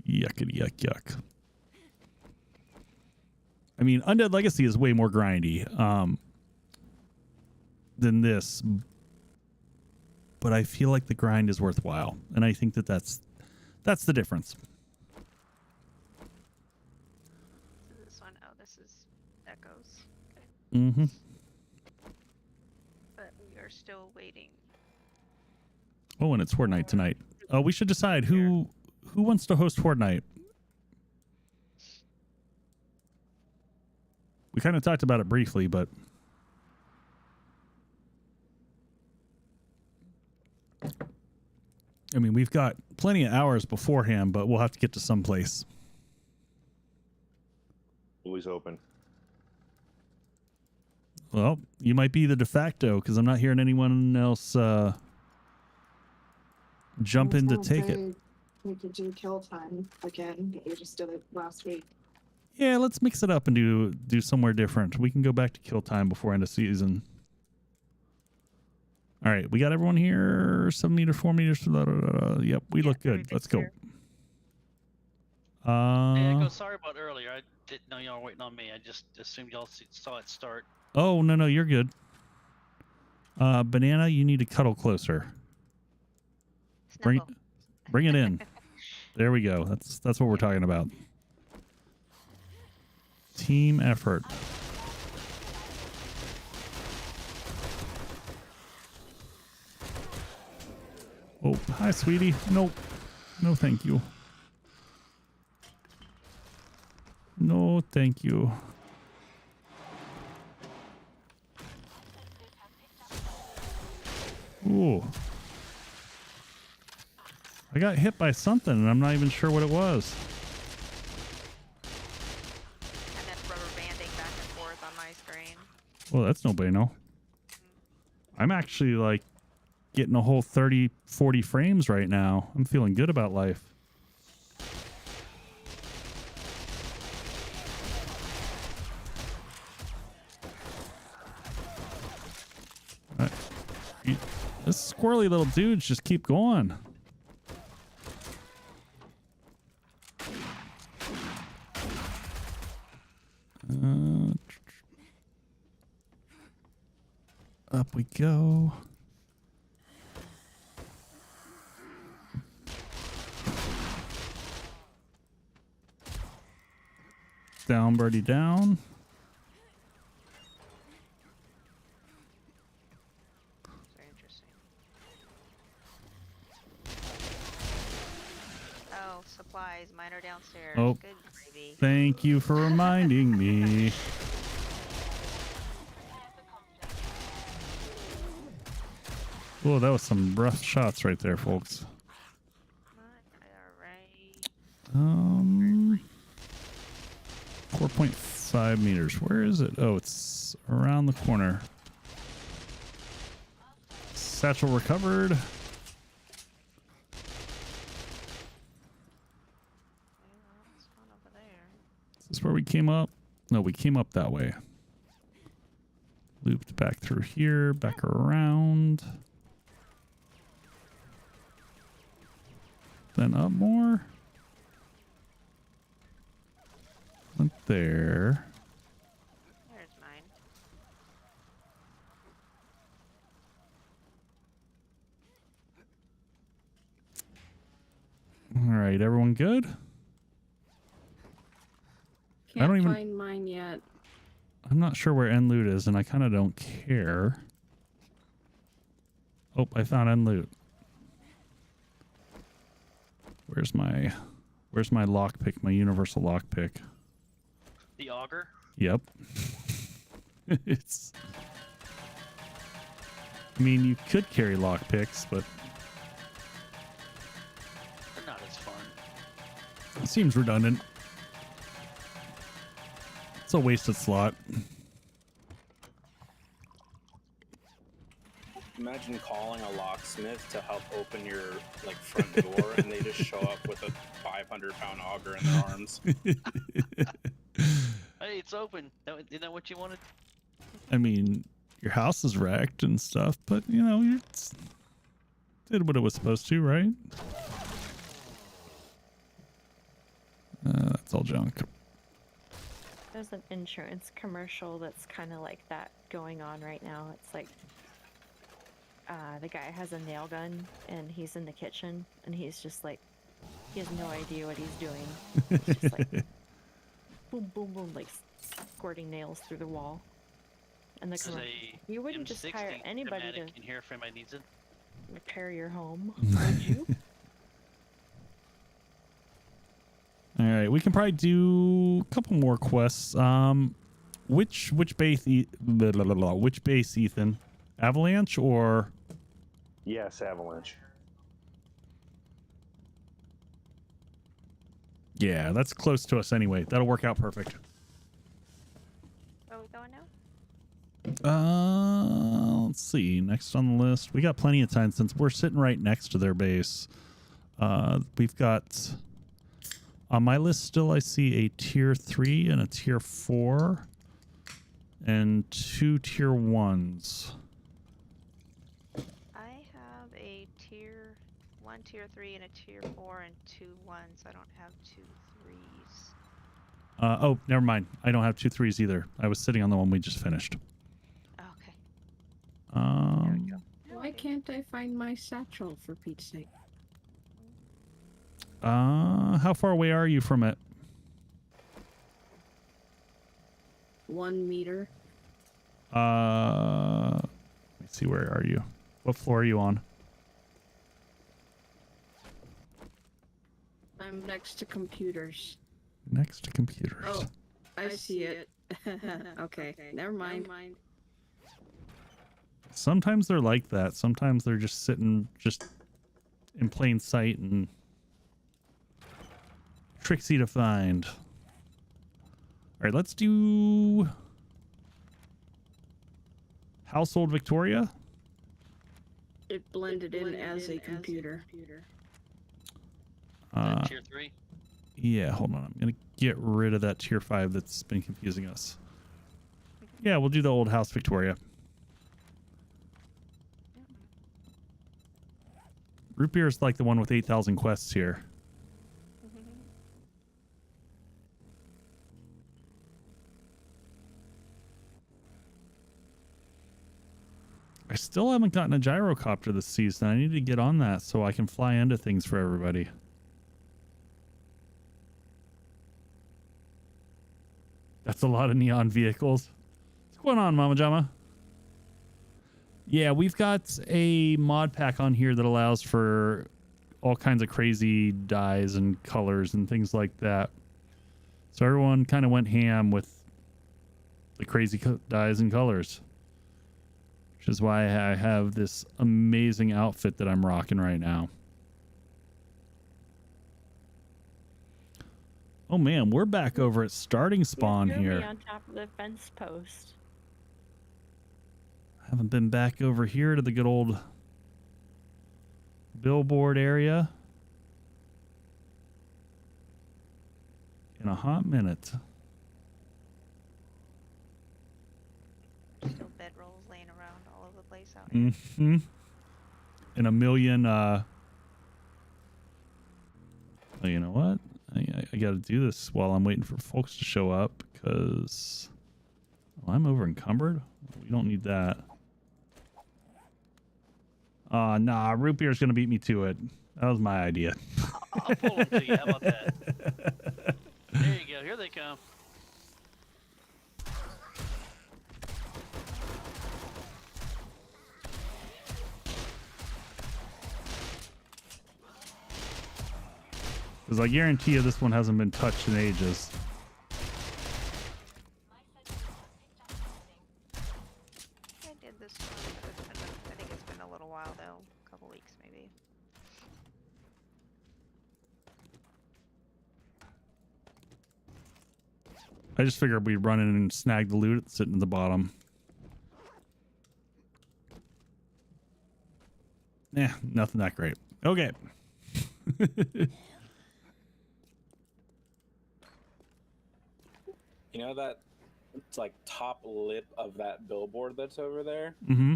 Yuckity yuck yuck. I mean, Undead Legacy is way more grindy than this. But I feel like the grind is worthwhile. And I think that that's the difference. This one, oh, this is Echoes. Okay. Mm-hmm. But we are still waiting. Oh, and it's Horde Night tonight. Oh, we should decide who wants to host Horde Night. We kind of talked about it briefly, but I mean, we've got plenty of hours beforehand, but we'll have to get to someplace. Always open. Well, you might be the de facto because I'm not hearing anyone else jump in to take it. We could do kill time again, but we just did it last week. Yeah, let's mix it up and do somewhere different. We can go back to kill time before end of season. All right, we got everyone here. 7 meters, 4 meters. Blah, blah, blah, blah. Yep, we look good. Let's go. Hey, Echo, sorry about earlier. I didn't know y'all were waiting on me. I just assumed y'all saw it start. Oh, no, you're good. Banana, you need to cuddle closer. Bring it in. There we go. That's what we're talking about. Team effort. Oh, hi, sweetie. Nope. No, thank you. No, thank you. Ooh. I got hit by something, and I'm not even sure what it was. And then rubber banding back and forth on my screen. Well, that's no bueno. I'm actually, like, getting a whole 30, 40 frames right now. I'm feeling good about life. This squirrely little dudes just keep going. Up we go. Down, birdie, down. Very interesting. Oh, supplies. Mine are downstairs. Oh, Good gravy. thank you for reminding me. Oh, that was some rough shots right there, folks. Alright. 4.5 meters. Where is it? Oh, it's around the corner. Satchel recovered. Okay, well, it's fun over there. Is this where we came up? No, we came up that way. Looped back through here, back around. Then up more. Went there. There's mine. All right, everyone good? Can't don't even- find mine yet. I'm not sure where end loot is, and I kind of don't care. Oh, I found end loot. Where's my lockpick? My universal lockpick. The auger? Yep. It's. I mean, you could carry lockpicks, but They're not as fun. it seems redundant. It's a wasted slot. Imagine calling a locksmith to help open your like front door, and they just show up with a 500-pound auger in their arms. Hey, it's open. Isn't that what you wanted? I mean, your house is wrecked and stuff, but you know, you did what it was supposed to, right? That's all junk. There's an insurance commercial that's kind of like that going on right now. It's like the guy has a nail gun and he's in the kitchen and he's just like, he has no idea what he's doing. He's just like boom, boom, boom, like squirting nails through the wall. And the This is commercial, a you wouldn't just hire M60 anybody to pneumatic in here if anybody needs it. repair your home, would you? All right, we can probably do a couple more quests. Which base? Which base, Ethan? Avalanche or? Yes, Avalanche. Yeah, that's close to us anyway. That'll work out perfect. Where are we going now? Let's see. Next on the list, we got plenty of time since we're sitting right next to their base. We've got on my list still. I see a tier 3 and a tier 4, and 2 tier 1s. I have a tier 1, tier 3, and a tier 4, and 2 1s. I don't have 2 3s. Oh, never mind. I don't have 2 3s either. I was sitting on the one we just finished. Okay. There we go. Why can't I find my satchel, for Pete's sake? How far away are you from it? 1 meter. Let me see. Where are you? What floor are you on? I'm next to computers. Next to computers. Oh, I see it. Okay, never mind. Sometimes they're like that. Sometimes they're just sitting just in plain sight and tricksy to find. All right, let's do Household Victoria. It blended in as a computer. Tier 3? Yeah, hold on. I'm going to get rid of that tier 5 that's been confusing us. Yeah, we'll do the old House Victoria. Root beer is like the one with 8,000 quests here. I still haven't gotten a gyrocopter this season. I need to get on that so I can fly into things for everybody. That's a lot of neon vehicles. What's going on, Mama Jama? Yeah, we've got a mod pack on here that allows for all kinds of crazy dyes and colors and things like that. So everyone kind of went ham with the crazy dyes and colors. which is why I have this amazing outfit that I'm rocking right now. Oh man, we're back over at starting spawn You threw me here. on top of the fence post. Haven't been back over here to the good old billboard area in a hot minute. Still bedrolls laying around all over the place out here. Mm-hmm. And a million, oh, you know what? I got to do this while I'm waiting for folks to show up because I'm over encumbered. We don't need that. Nah, root beer's going to beat me to it. That was my idea. I'll pull them to you. How about that? There you go. Here they come. Because I guarantee you this one hasn't been touched in ages. I did this one, but I think it's been a little while though. A couple weeks maybe. I just figured we'd run in and snag the loot that's sitting at the bottom. Yeah, nothing that great. Okay. You know that it's like top lip of that billboard that's over there? Mm-hmm.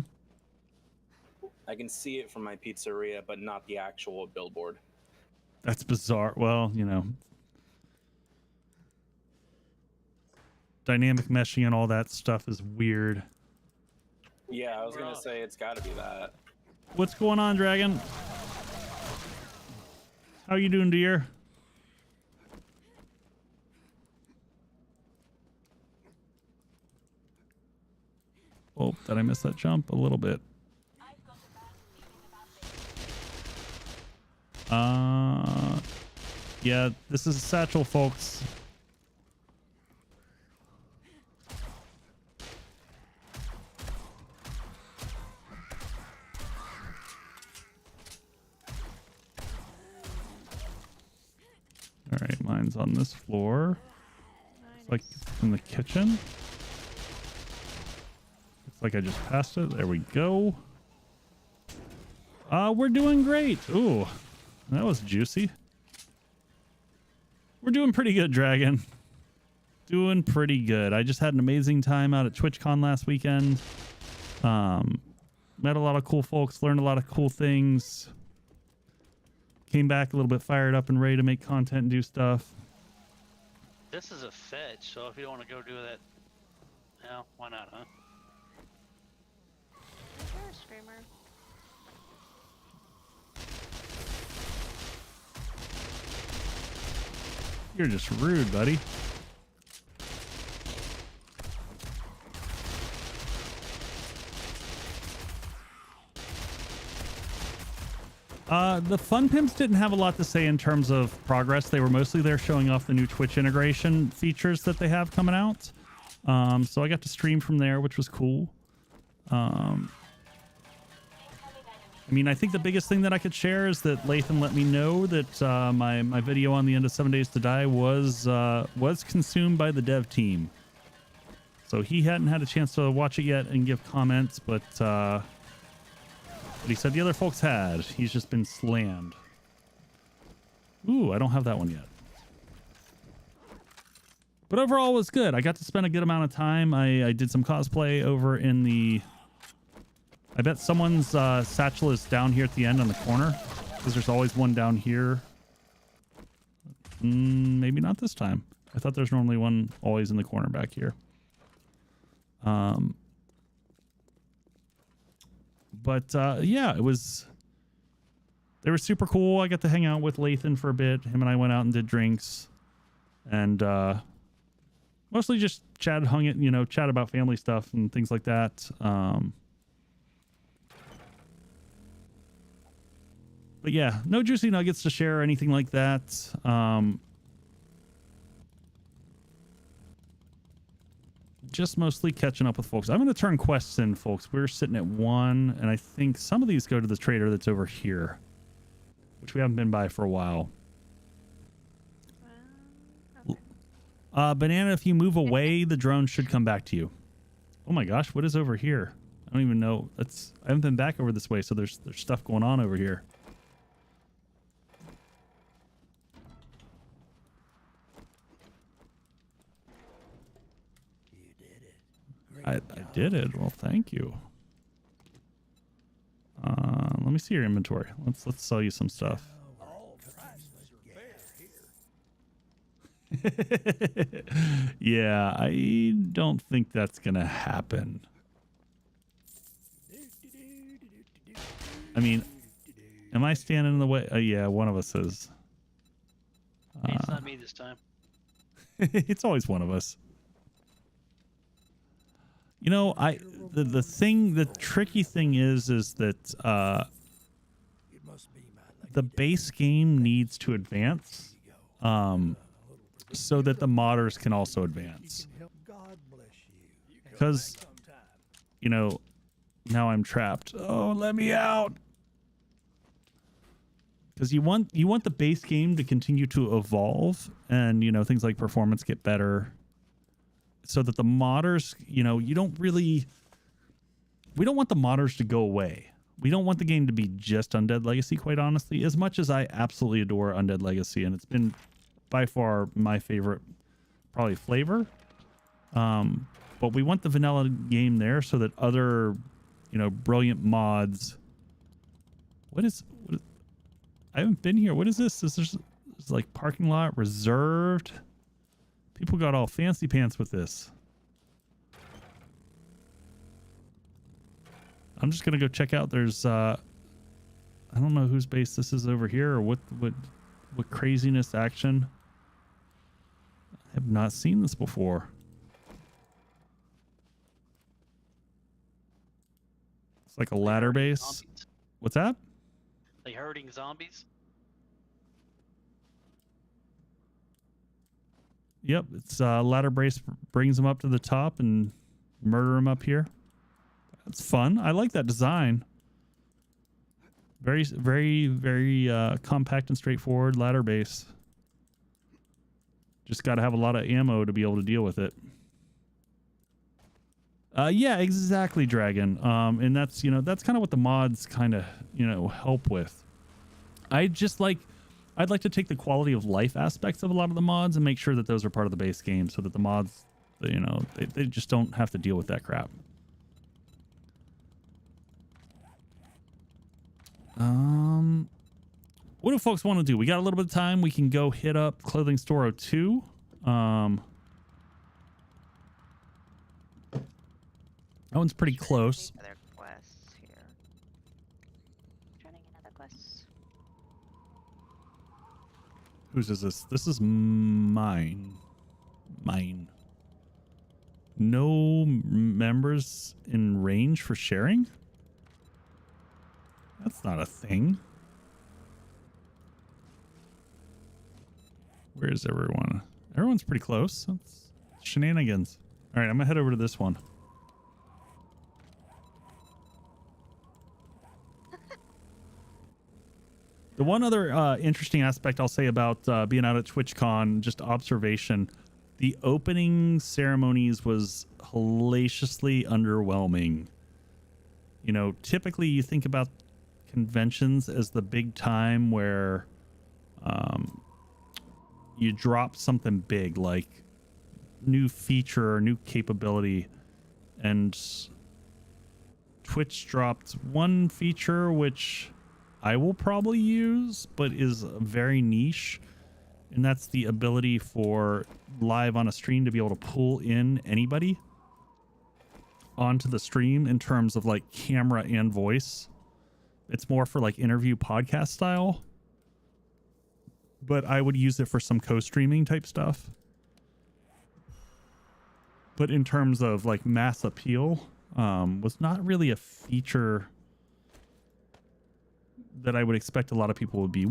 I can see it from my pizzeria, but not the actual billboard. That's bizarre. Well, you know, dynamic meshing and all that stuff is weird. Yeah, I was gonna say it's got to be that. What's going on, Dragon? How you doing, dear? Oh, did I miss that jump a little bit? Yeah, this is a satchel, folks. All right, mine's on this floor. It's like in the kitchen. Looks like I just passed it. There we go. We're doing great. Ooh, that was juicy. We're doing pretty good, Dragon. Doing pretty good. I just had an amazing time out at TwitchCon last weekend. Met a lot of cool folks, learned a lot of cool things. Came back a little bit fired up and ready to make content and do stuff. This is a fetch, so if you don't want to go do that, no, why not, huh? Is there a streamer? You're just rude, buddy. The Fun Pimps didn't have a lot to say in terms of progress. They were mostly there showing off the new Twitch integration features that they have coming out. So I got to stream from there, which was cool. I mean, I think the biggest thing that I could share is that Lathan let me know that my video on the end of 7 Days to Die was consumed by the dev team. So he hadn't had a chance to watch it yet and give comments, but he said the other folks had. He's just been slammed. Ooh, I don't have that one yet. But overall, it was good. I got to spend a good amount of time. I did some cosplay over in the... I bet someone's satchel is down here at the end on the corner, because there's always one down here. Maybe not this time. I thought there's normally one always in the corner back here. But yeah, it was... They were super cool. I got to hang out with Lathan for a bit. Him and I went out and did drinks. And mostly just chat about family stuff and things like that. But yeah, no juicy nuggets to share or anything like that. just mostly catching up with folks. I'm going to turn quests in, folks. We're sitting at 1, and I think some of these go to the trader that's over here, which we haven't been by for a while. Banana, if you move away, the drone should come back to you. Oh my gosh, what is over here? I don't even know. I haven't been back over this way, so there's stuff going on over here. I did it. Well, thank you. Let me see your inventory. Let's sell you some stuff. Yeah, I don't think that's gonna happen. I mean, am I standing in the way? Yeah, one of us is. Hey, it's not me this time. It's always one of us. You know, the tricky thing is that the base game needs to advance, so that the modders can also advance. Because, you know, now I'm trapped. Oh, let me out! Because you want the base game to continue to evolve, and you know things like performance get better, so that the modders, you know, we don't want the modders to go away. We don't want the game to be just Undead Legacy, quite honestly, as much as I absolutely adore Undead Legacy, and it's been by far my favorite, probably flavor. But we want the vanilla game there so that other, you know, brilliant mods. What is I haven't been here. What is this? This is like parking lot reserved. People got all fancy pants with this. I'm just gonna go check out. There's I don't know whose base this is over here or what craziness action. I have not seen this before. It's like a ladder base. Zombies. What's that? They herding zombies? Yep, it's ladder base brings them up to the top and murder them up here. That's fun. I like that design. Very, very, very compact and straightforward ladder base. Just got to have a lot of ammo to be able to deal with it. Yeah, exactly, Dragon. And that's, you know, that's kind of what the mods kind of, you know, help with. I'd like to take the quality of life aspects of a lot of the mods and make sure that those are part of the base game so that the mods, you know, they just don't have to deal with that crap. What do folks want to do? We got a little bit of time. We can go hit up Clothing Store 02. That one's pretty close. Other quests here. Running another quest. Whose is this? This is mine. Mine. No members in range for sharing? That's not a thing. Where is everyone? Everyone's pretty close. That's shenanigans. All right, I'm gonna head over to this one. The one other interesting aspect I'll say about being out at TwitchCon, just observation, the opening ceremonies was hellaciously underwhelming. You know, typically you think about conventions as the big time where you drop something big, like new feature or new capability, and Twitch dropped one feature which I will probably use, but is very niche, and that's the ability for live on a stream to be able to pull in anybody onto the stream in terms of like camera and voice. It's more for like interview podcast style, but I would use it for some co-streaming type stuff. But in terms of like mass appeal, was not really a feature that I would expect a lot of people would be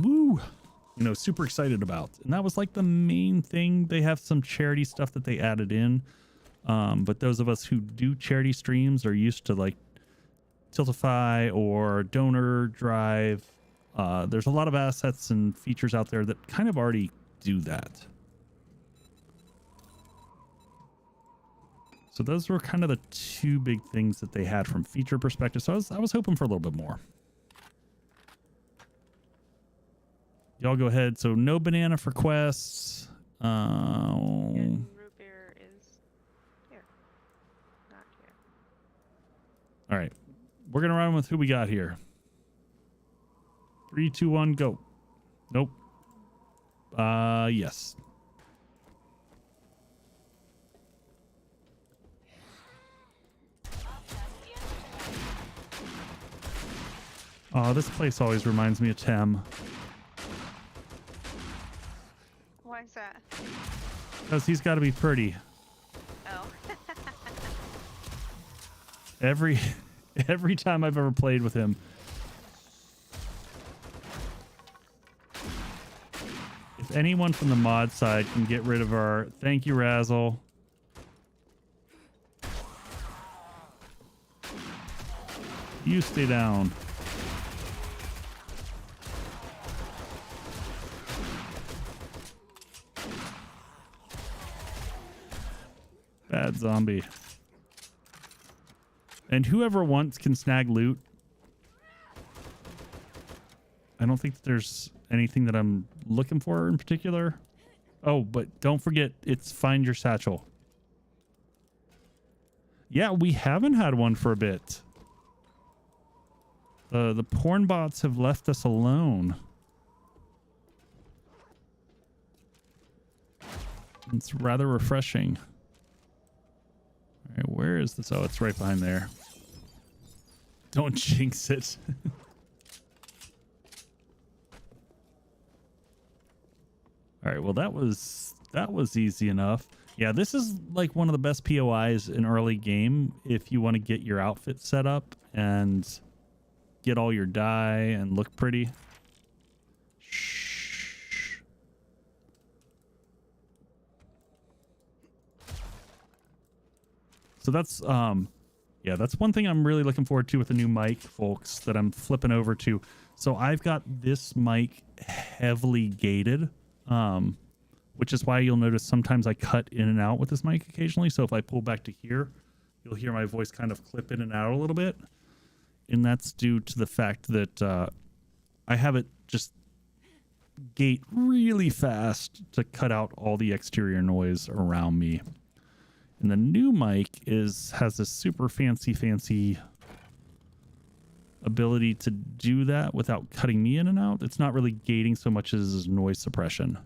super excited about. And that was like the main thing. They have some charity stuff that they added in, But those of us who do charity streams are used to like Tiltify or Donor Drive. There's a lot of assets and features out there that kind of already do that. So those were kind of the two big things that they had from feature perspective. So I was hoping for a little bit more. Y'all go ahead. So no banana for quests. And root beer is here. Not here. All right. We're going to run with who we got here. 3, 2, 1, go. Nope. Yes. Oh, this place always reminds me of Tem. Why is that? Because he's got to be pretty. Oh. Every time I've ever played with him. If anyone from the mod side can get rid of our... Thank you, Razzle. You stay down. Bad zombie. And whoever wants can snag loot. I don't think there's anything that I'm looking for in particular. Oh, but don't forget, it's find your satchel. Yeah, we haven't had one for a bit. The porn bots have left us alone. It's rather refreshing. All right, where is this? Oh, it's right behind there. Don't jinx it. All right, well, that was easy enough. Yeah, this is like one of the best POIs in early game if you want to get your outfit set up and get all your dye and look pretty. Shh. So that's yeah, that's one thing I'm really looking forward to with the new mic, folks, that I'm flipping over to. So I've got this mic heavily gated, which is why you'll notice sometimes I cut in and out with this mic occasionally. So if I pull back to here, you'll hear my voice kind of clip in and out a little bit. And that's due to the fact that I have it just gate really fast to cut out all the exterior noise around me. And the new mic has this super fancy ability to do that without cutting me in and out. It's not really gating so much as noise suppression.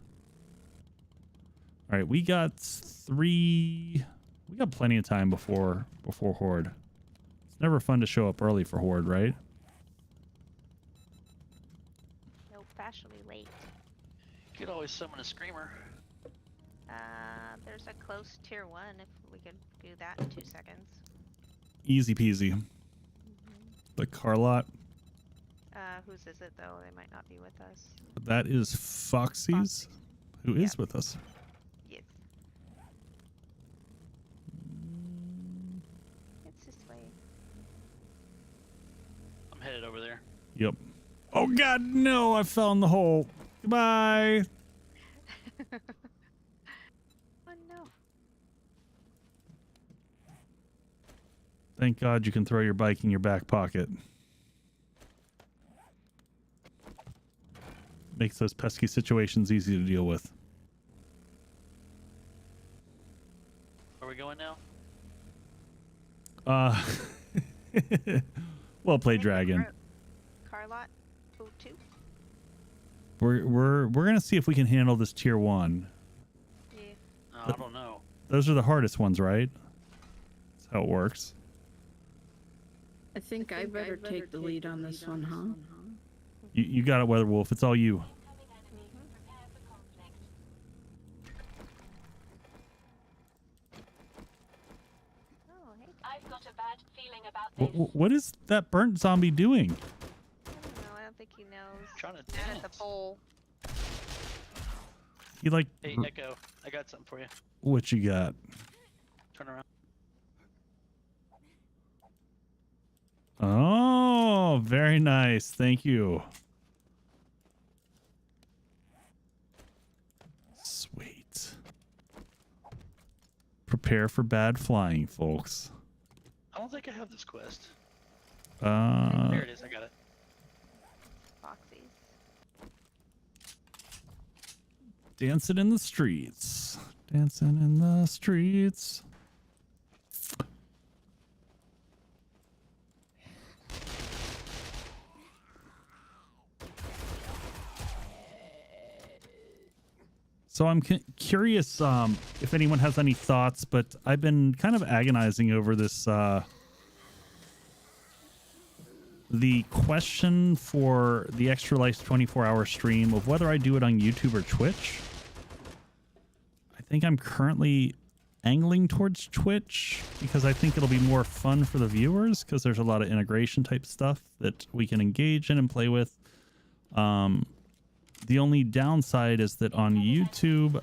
All right, we got plenty of time before Horde. It's never fun to show up early for Horde, right? Nope, fashionably late. You could always summon a screamer. There's a close tier 1 if we could do that in 2 seconds. Easy peasy. The Carlot. Whose is it though? They might not be with us. That is Foxy's, who is with us. Yes. It's this way. I'm headed over there. Yep. Oh God, no! I fell in the hole. Goodbye. Oh no. Thank God you can throw your bike in your back pocket. Makes those pesky situations easy to deal with. Where are we going now? Well played, Dragon. Carlot 02. We're gonna see if we can handle this tier 1. Yeah. I don't know. Those are the hardest ones, right? That's how it works. I think I better take the lead on this one, huh? You got it, Weatherwolf. It's all you. Oh, hey. I've got a bad feeling about this. What is that burnt zombie doing? I don't know. I don't think he knows. Trying to Mad at the dance. bowl. He like... Hey, Echo, I got something for you. What you got? Turn around. Oh, very nice. Thank you. Sweet. Prepare for bad flying, folks. I don't think I have this quest. Uh, There it is. I got it. Foxy's. dancing in the streets. Dancing in the streets. So I'm curious if anyone has any thoughts, but I've been kind of agonizing over this. The question for the Extra Life 24-hour stream of whether I do it on YouTube or Twitch. I think I'm currently angling towards Twitch because I think it'll be more fun for the viewers because there's a lot of integration type stuff that we can engage in and play with. The only downside is that on YouTube,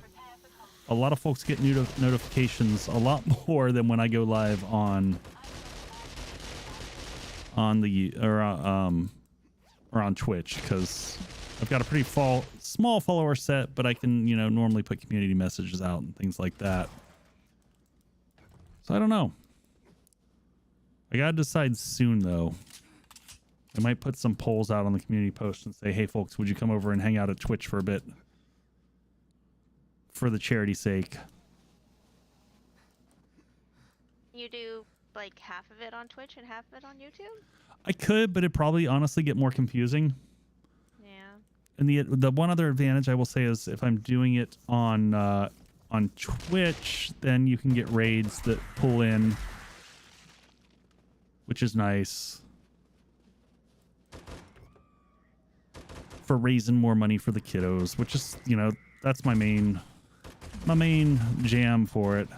a lot of folks get notifications a lot more than when I go live on the or on Twitch, because I've got a pretty small follower set, but I can, you know, normally put community messages out and things like that. So I don't know. I gotta decide soon though. I might put some polls out on the community post and say, hey folks, would you come over and hang out at Twitch for a bit? For the charity's sake. You do like half of it on Twitch and half of it on YouTube? I could, but it'd probably honestly get more confusing. Yeah. And the one other advantage I will say is if I'm doing it on Twitch, then you can get raids that pull in, which is nice. For raising more money for the kiddos, which is, you know, that's my main jam for it.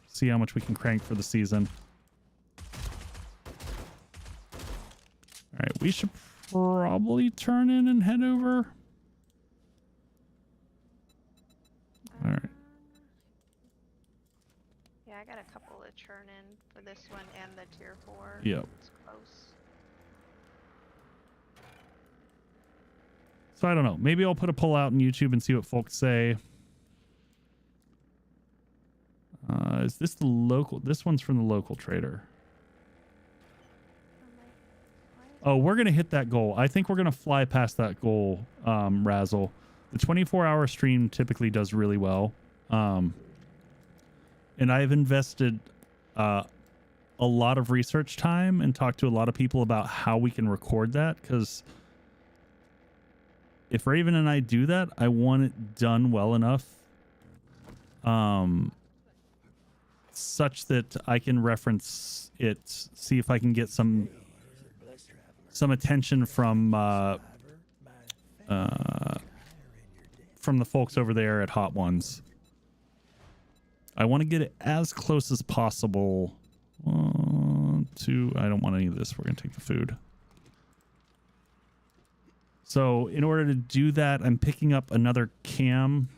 See how much we can crank for the season. All right, we should probably turn in and head over. All right. Yeah, I got a couple to churn in for this one and the tier 4. Yep. It's close. So I don't know. Maybe I'll put a poll out on YouTube and see what folks say. Is this the local? This one's from the local trader. Oh, we're going to hit that goal. I think we're going to fly past that goal, Razzle. The 24-hour stream typically does really well. And I've invested a lot of research time and talked to a lot of people about how we can record that, because if Raven and I do that, I want it done well enough such that I can reference it, see if I can get some attention from the folks over there at Hot Ones. I want to get it as close as possible to... I don't want any of this. We're going to take the food. So in order to do that, I'm picking up another cam.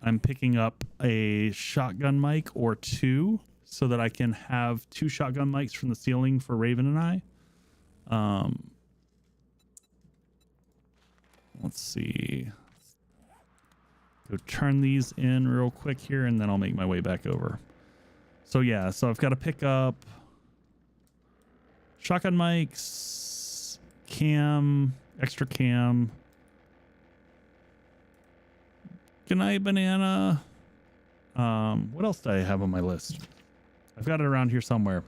I'm picking up a shotgun mic or two so that I can have 2 shotgun mics from the ceiling for Raven and I. Let's see. Go turn these in real quick here, and then I'll make my way back over. So yeah, so I've got to pick up shotgun mics, cam, extra cam. Good night, Banana. What else do I have on my list? I've got it around here somewhere.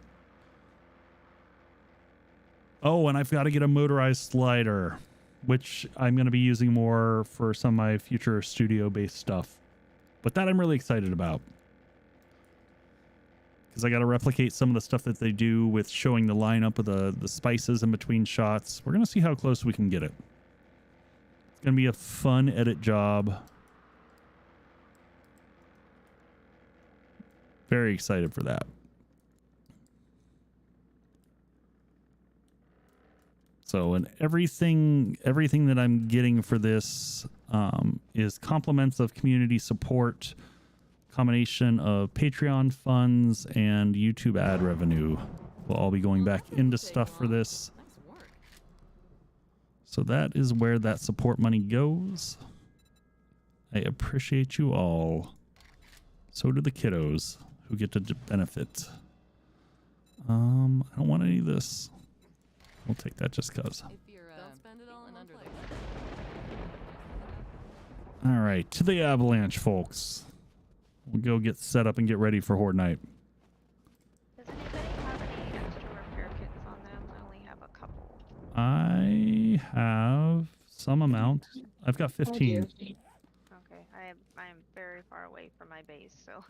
Oh, and I've got to get a motorized slider, which I'm going to be using more for some of my future studio-based stuff. But that I'm really excited about, because I got to replicate some of the stuff that they do with showing the lineup of the spices in between shots. We're going to see how close we can get it. It's going to be a fun edit job. Very excited for that. So, and everything that I'm getting for this is compliments of community support, combination of Patreon funds and YouTube ad revenue. Will all be going back into stuff for this. So that is where that support money goes. I appreciate you all. So do the kiddos who get to benefit. I don't want any of this. We'll take that just cause. Don't spend it all in one place. All right, to the avalanche, folks. We'll go get set up and get ready for Horde night. Does anybody have any extra repair kits on them? I only have a couple. I have some amount. I've got 15. Okay, I am very far away from my base, so.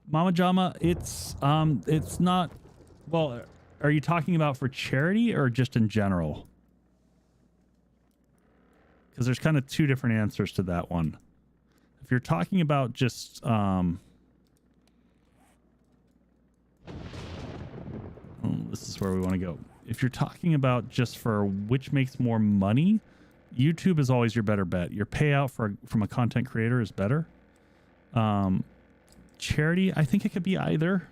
Mama Jama, it's not. Well, are you talking about for charity or just in general? Because there's kind of two different answers to that one. If you're talking about just this is where we want to go. If you're talking about just for which makes more money, YouTube is always your better bet. Your payout from a content creator is better. Charity, I think it could be either.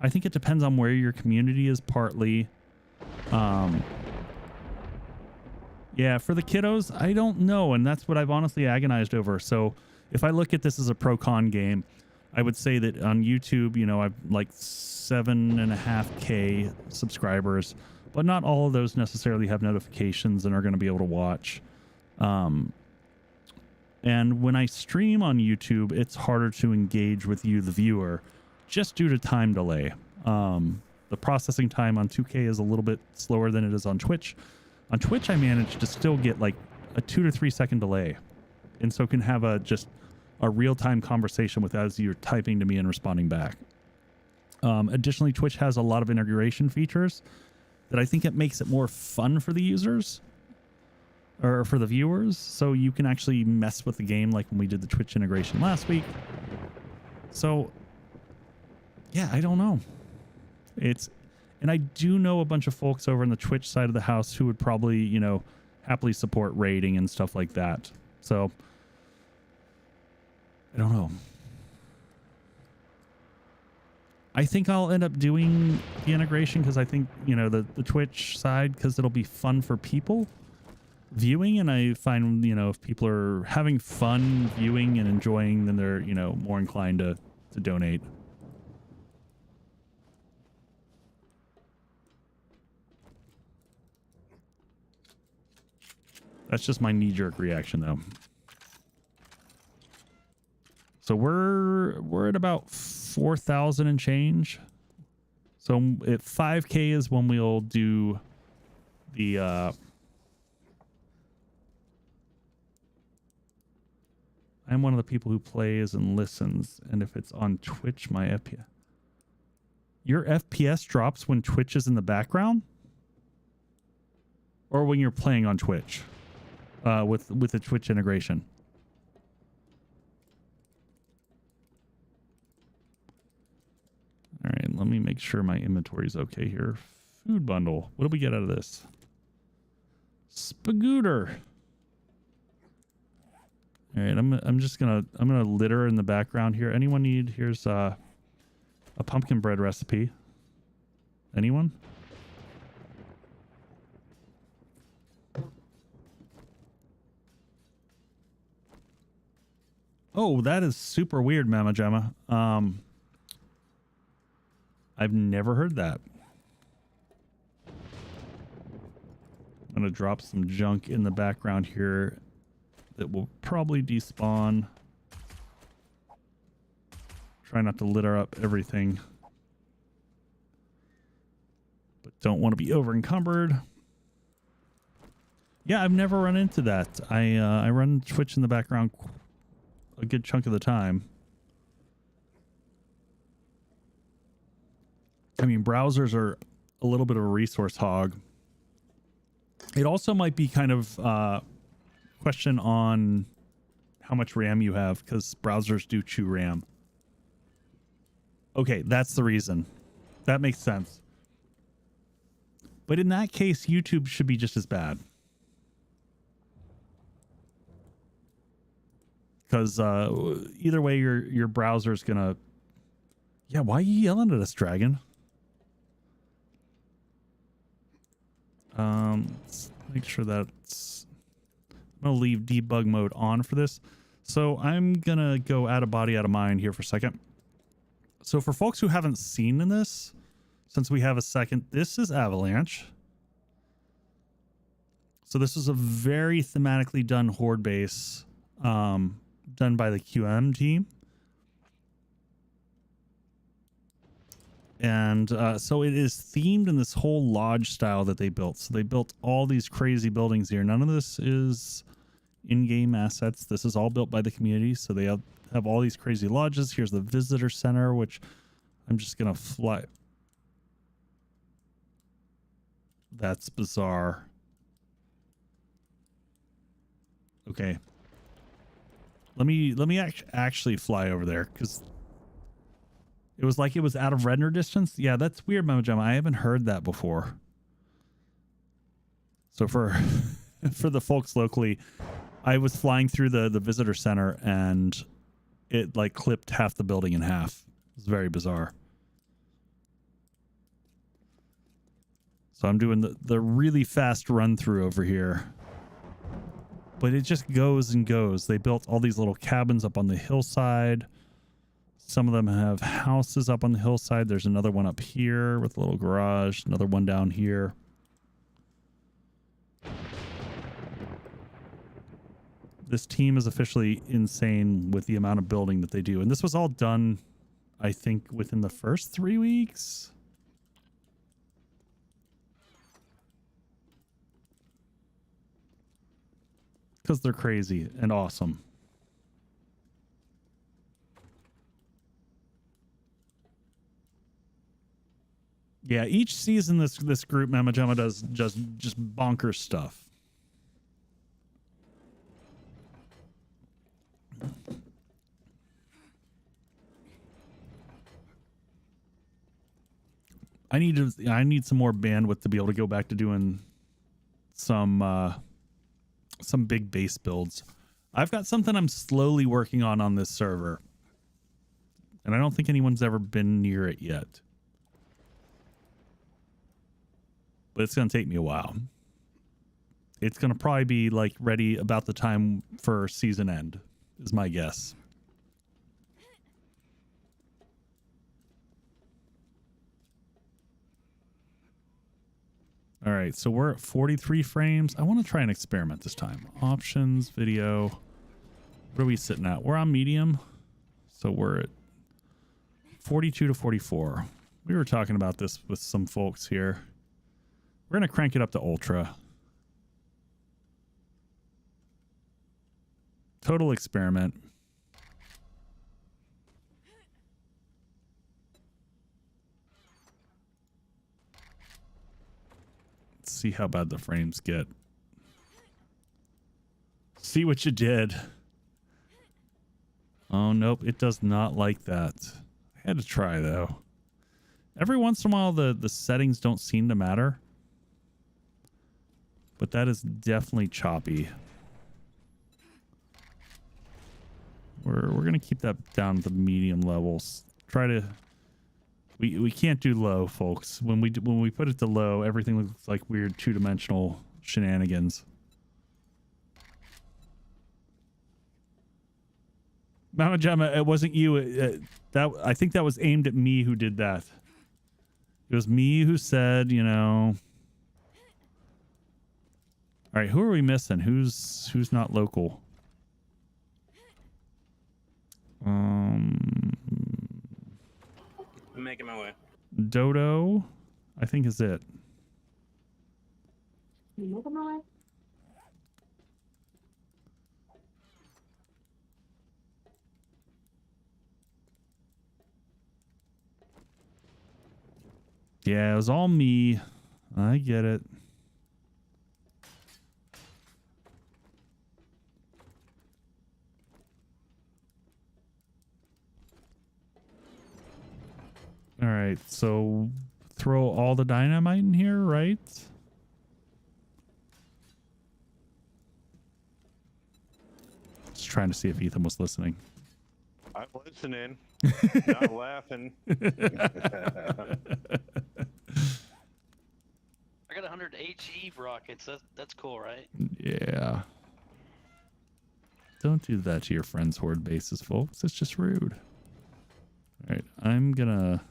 I think it depends on where your community is partly. Yeah, for the kiddos, I don't know, and that's what I've honestly agonized over. So if I look at this as a pro-con game, I would say that on YouTube, you know, I've like 7.5K subscribers, but not all of those necessarily have notifications and are going to be able to watch. And when I stream on YouTube, it's harder to engage with you, the viewer, just due to time delay. The processing time on 2K is a little bit slower than it is on Twitch. On Twitch, I managed to still get like a 2 to 3 second delay, and so can have just a real-time conversation with as you're typing to me and responding back. Additionally, Twitch has a lot of integration features that I think it makes it more fun for the users or for the viewers. So you can actually mess with the game like when we did the Twitch integration last week. So yeah, I don't know. And I do know a bunch of folks over on the Twitch side of the house who would probably, you know, happily support raiding and stuff like that. So I don't know. I think I'll end up doing the integration because I think, you know, the Twitch side, because it'll be fun for people viewing. And I find, you know, if people are having fun viewing and enjoying, then they're, you know, more inclined to donate. That's just my knee-jerk reaction, though. So we're at about 4,000 and change. So at 5K is when we'll do the I'm one of the people who plays and listens, and if it's on Twitch, my FPS. Your FPS drops when Twitch is in the background, or when you're playing on Twitch. With the Twitch integration. All right, let me make sure my inventory is okay here. Food bundle. What do we get out of this? Spagooter. All right, I'm gonna litter in the background here. Anyone need? Here's a pumpkin bread recipe. Anyone? Oh, that is super weird, Mama Gemma. I've never heard that. I'm going to drop some junk in the background here that will probably despawn. Try not to litter up everything, but don't want to be over encumbered. Yeah, I've never run into that. I run Twitch in the background a good chunk of the time. I mean, browsers are a little bit of a resource hog. It also might be kind of question on how much RAM you have, because browsers do chew RAM. Okay, that's the reason. That makes sense. But in that case, YouTube should be just as bad. Because either way, your browser's gonna... Yeah, why are you yelling at us, Dragon? Let's make sure that's... I'm gonna leave debug mode on for this. So I'm gonna go out of body, out of mind here for a second. So for folks who haven't seen in this, since we have a second, this is Avalanche. So this is a very thematically done Horde base, done by the QM team. And so it is themed in this whole lodge style that they built. So they built all these crazy buildings here. None of this is in-game assets. This is all built by the community. So they have all these crazy lodges. Here's the visitor center, which I'm just going to fly. That's bizarre. Okay. Let me actually fly over there, because it was like it was out of render distance. Yeah, that's weird, Mama Jama. I haven't heard that before. So for for the folks locally, I was flying through the visitor center and it like clipped half the building in half. It was very bizarre. So I'm doing the really fast run through over here. But it just goes and goes. They built all these little cabins up on the hillside. Some of them have houses up on the hillside. There's another one up here with a little garage. Another one down here. This team is officially insane with the amount of building that they do. And this was all done, I think, within the first 3 weeks. Because they're crazy and awesome. Yeah, each season this group Mama Jama does just bonkers stuff. I need some more bandwidth to be able to go back to doing some big base builds. I've got something I'm slowly working on this server, and I don't think anyone's ever been near it yet. But it's going to take me a while. It's going to probably be like ready about the time for season end, is my guess. All right, so we're at 43 frames. I want to try an experiment this time. Options, video. What are we sitting at? We're on medium. So we're at 42 to 44. We were talking about this with some folks here. We're going to crank it up to ultra. Total experiment. Let's see how bad the frames get. See what you did. Oh, nope. It does not like that. I had to try, though. Every once in a while, the settings don't seem to matter. But that is definitely choppy. We're going to keep that down to the medium levels. Try to... We can't do low, folks. When we put it to low, everything looks like weird two-dimensional shenanigans. Mama Jama, it wasn't you. I think that was aimed at me who did that. It was me who said, you know... All right, who are we missing? Who's not local? I'm making my way. Dodo, I think is it. Yeah, it was all me. I get it. All right, so throw all the dynamite in here, right? Just trying to see if Ethan was listening. I'm listening, not laughing. I got 100 HE rockets. That's cool, right? Yeah. Don't do that to your friends' Horde bases, folks. It's just rude. All right, I'm gonna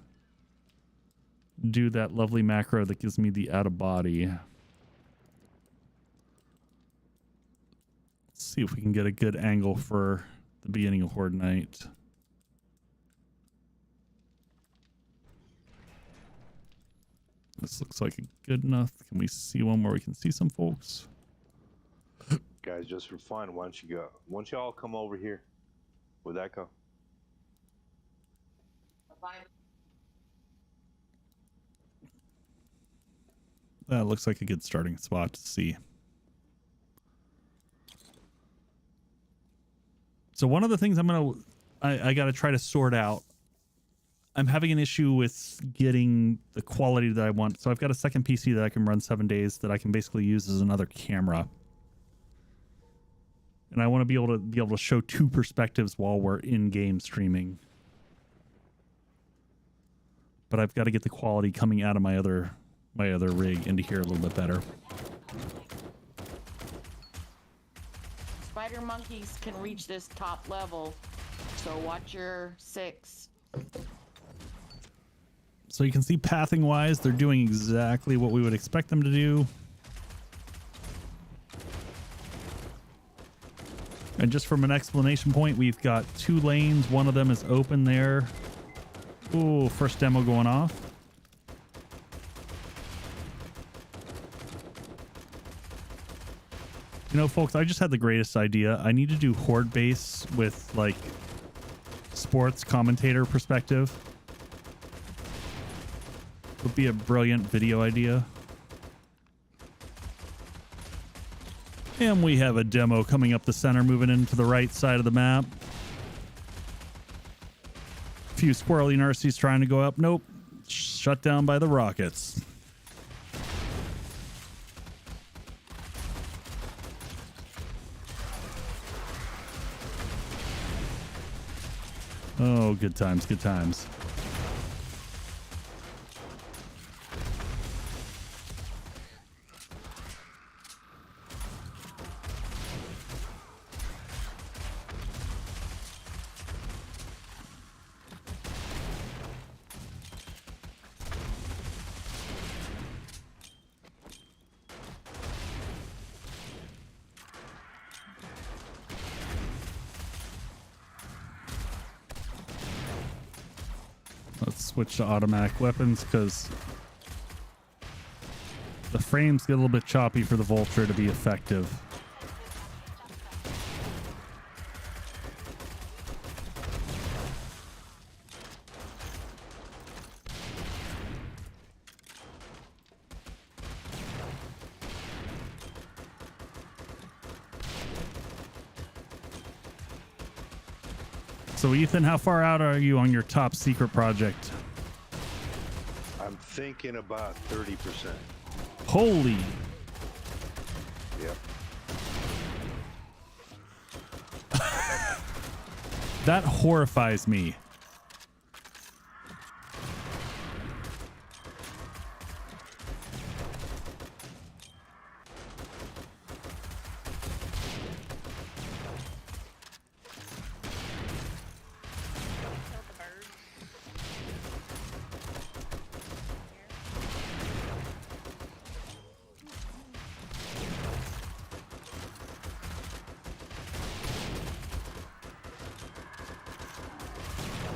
do that lovely macro that gives me the out of body. Let's see if we can get a good angle for the beginning of Horde night. This looks like a good enough. Can we see one where we can see some folks? Guys, just for fun, why don't you go? Why don't you all come over here with Echo? That looks like a good starting spot to see. So one of the things I got to try to sort out, I'm having an issue with getting the quality that I want. So I've got a second PC that I can run 7 days that I can basically use as another camera. And I want to be able to show two perspectives while we're in-game streaming. But I've got to get the quality coming out of my other rig into here a little bit better. Spider monkeys can reach this top level, so watch your 6. So you can see pathing wise, they're doing exactly what we would expect them to do. And just from an explanation point, we've got 2 lanes. One of them is open there. Ooh, first demo going off. You know, folks, I just had the greatest idea. I need to do Horde base with, like, sports commentator perspective. Would be a brilliant video idea. And we have a demo coming up the center, moving into the right side of the map. A few squirrely nurses trying to go up. Nope. Shut down by the rockets. Oh, good times, good times. Let's switch to automatic weapons because the frames get a little bit choppy for the Vulture to be effective. So Ethan, how far out are you on your top secret project? I'm thinking about 30%. Holy. Yep. That horrifies me.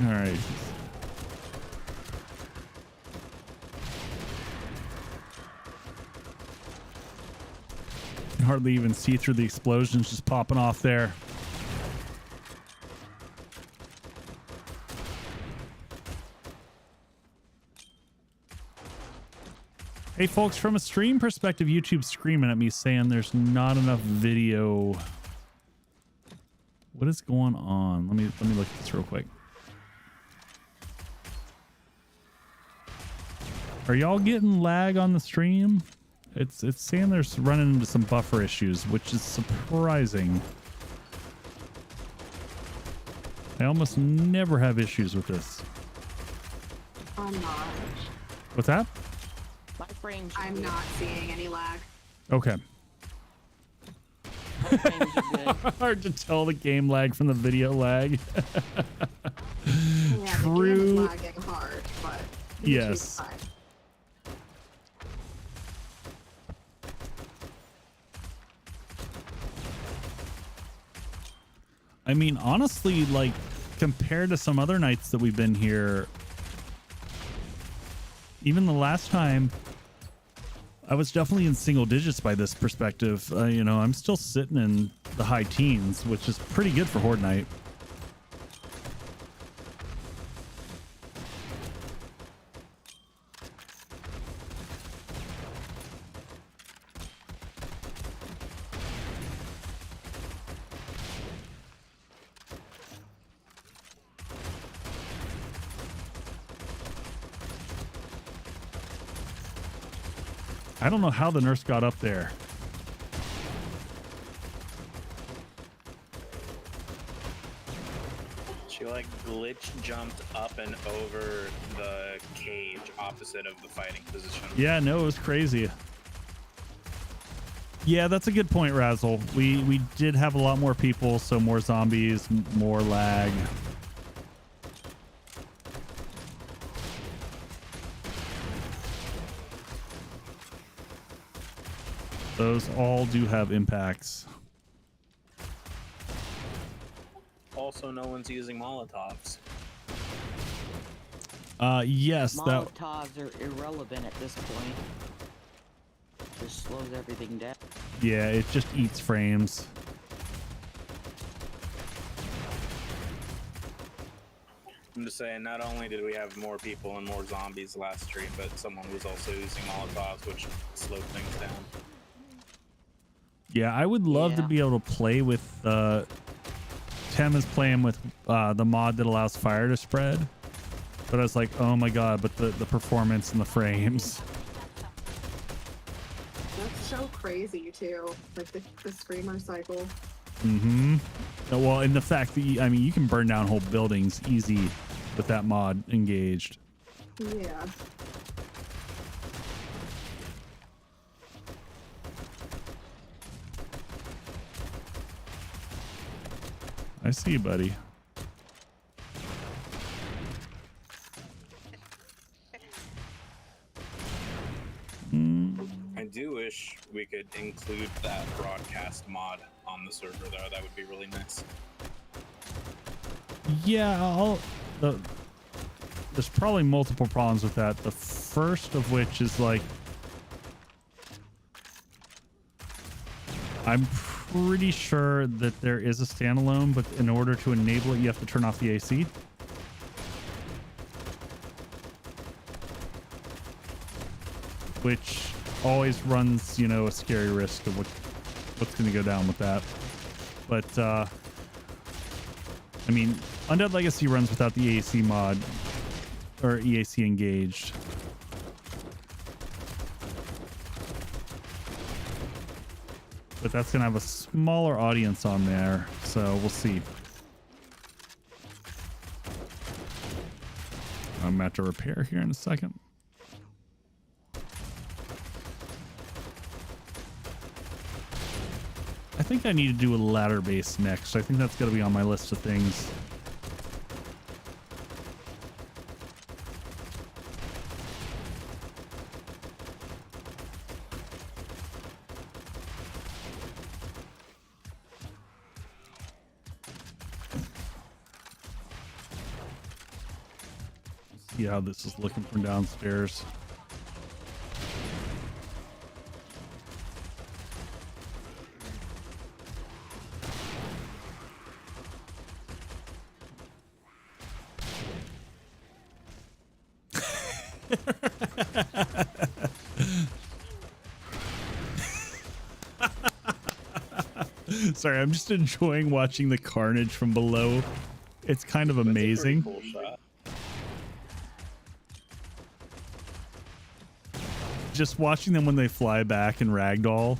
All right. Can hardly even see through the explosions just popping off there. Hey folks, from a stream perspective, YouTube's screaming at me saying there's not enough video. What is going on? Let me look at this real quick. Are y'all getting lag on the stream? It's saying there's running into some buffer issues, which is surprising. I almost never have issues with this. I'm not. What's that? My frames. I'm not seeing any lag. Okay. My frames are good. Hard to tell the game lag from the video lag. Yeah, True. the game is lagging hard, but the YouTube's Yes. fine. I mean, honestly, like, compared to some other nights that we've been here, even the last time, I was definitely in single digits by this perspective. You know, I'm still sitting in the high teens, which is pretty good for Horde night. I don't know how the nurse got up there. She like glitch jumped up and over the cage opposite of the fighting position. Yeah, no, it was crazy. Yeah, that's a good point, Razzle. We did have a lot more people, so more zombies, more lag. Those all do have impacts. Also, no one's using Molotovs. Yes, that Molotovs are irrelevant at this point. Just slows everything down. yeah, it just eats frames. I'm just saying, not only did we have more people and more zombies last stream, but someone was also using Molotovs, which slowed things down. Yeah, I would love to Yeah. be able to play with Tem is playing with the mod that allows fire to spread. But I was like, oh my god, but the performance and the frames. That's so crazy too. Like the screamer cycle. Mm-hmm. Well, and the fact that I mean, you can burn down whole buildings easy with that mod engaged. Yeah. I see you, buddy. I do wish we could include that broadcast mod on the server, though. That would be really nice. Yeah, there's probably multiple problems with that. The first of which is like, I'm pretty sure that there is a standalone, but in order to enable it, you have to turn off the AC. Which always runs, you know, a scary risk of what's going to go down with that. But, I mean, Undead Legacy runs without the EAC mod, or EAC engaged. But that's going to have a smaller audience on there, so we'll see. I'm about to repair here in a second. I think I need to do a ladder base next. I think that's going to be on my list of things. See how this is looking from downstairs. Sorry, I'm just enjoying watching the carnage from below. It's kind of amazing. Cool shot. Just watching them when they fly back and ragdoll.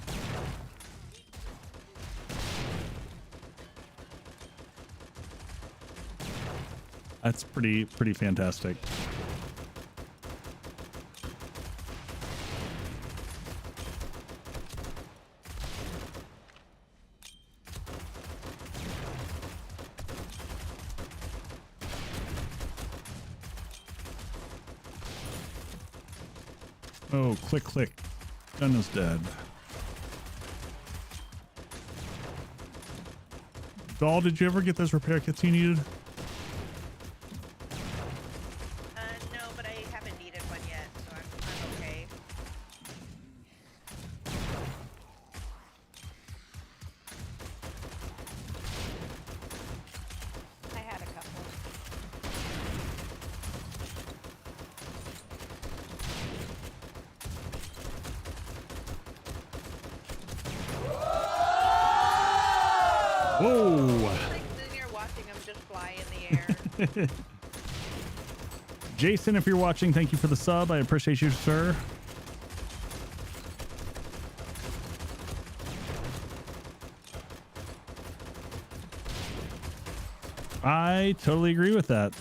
That's pretty fantastic. Oh, click, click. Gun is dead. Doll, did you ever get those repair kits you needed? No, but I haven't needed one yet, so I'm okay. I had a couple. Whoa! Like sitting here watching them just fly in the air. Jason, if you're watching, thank you for the sub. I appreciate you, sir. I totally agree with that.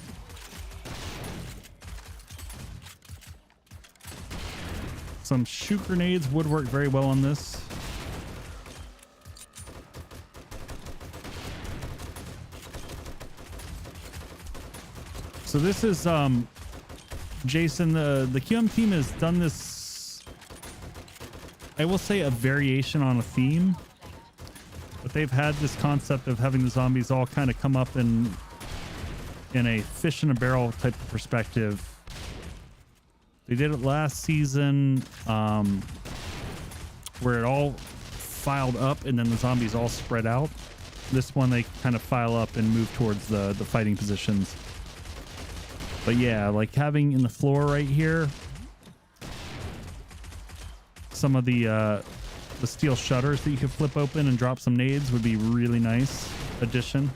Some shoot grenades would work very well on this. So this is Jason, the QM team has done this, I will say, a variation on a theme, but they've had this concept of having the zombies all kind of come up in a fish in a barrel type of perspective. They did it last season where it all filed up and then the zombies all spread out. This one they kind of file up and move towards the fighting positions. But yeah, like having in the floor right here some of the steel shutters that you could flip open and drop some nades would be really nice addition.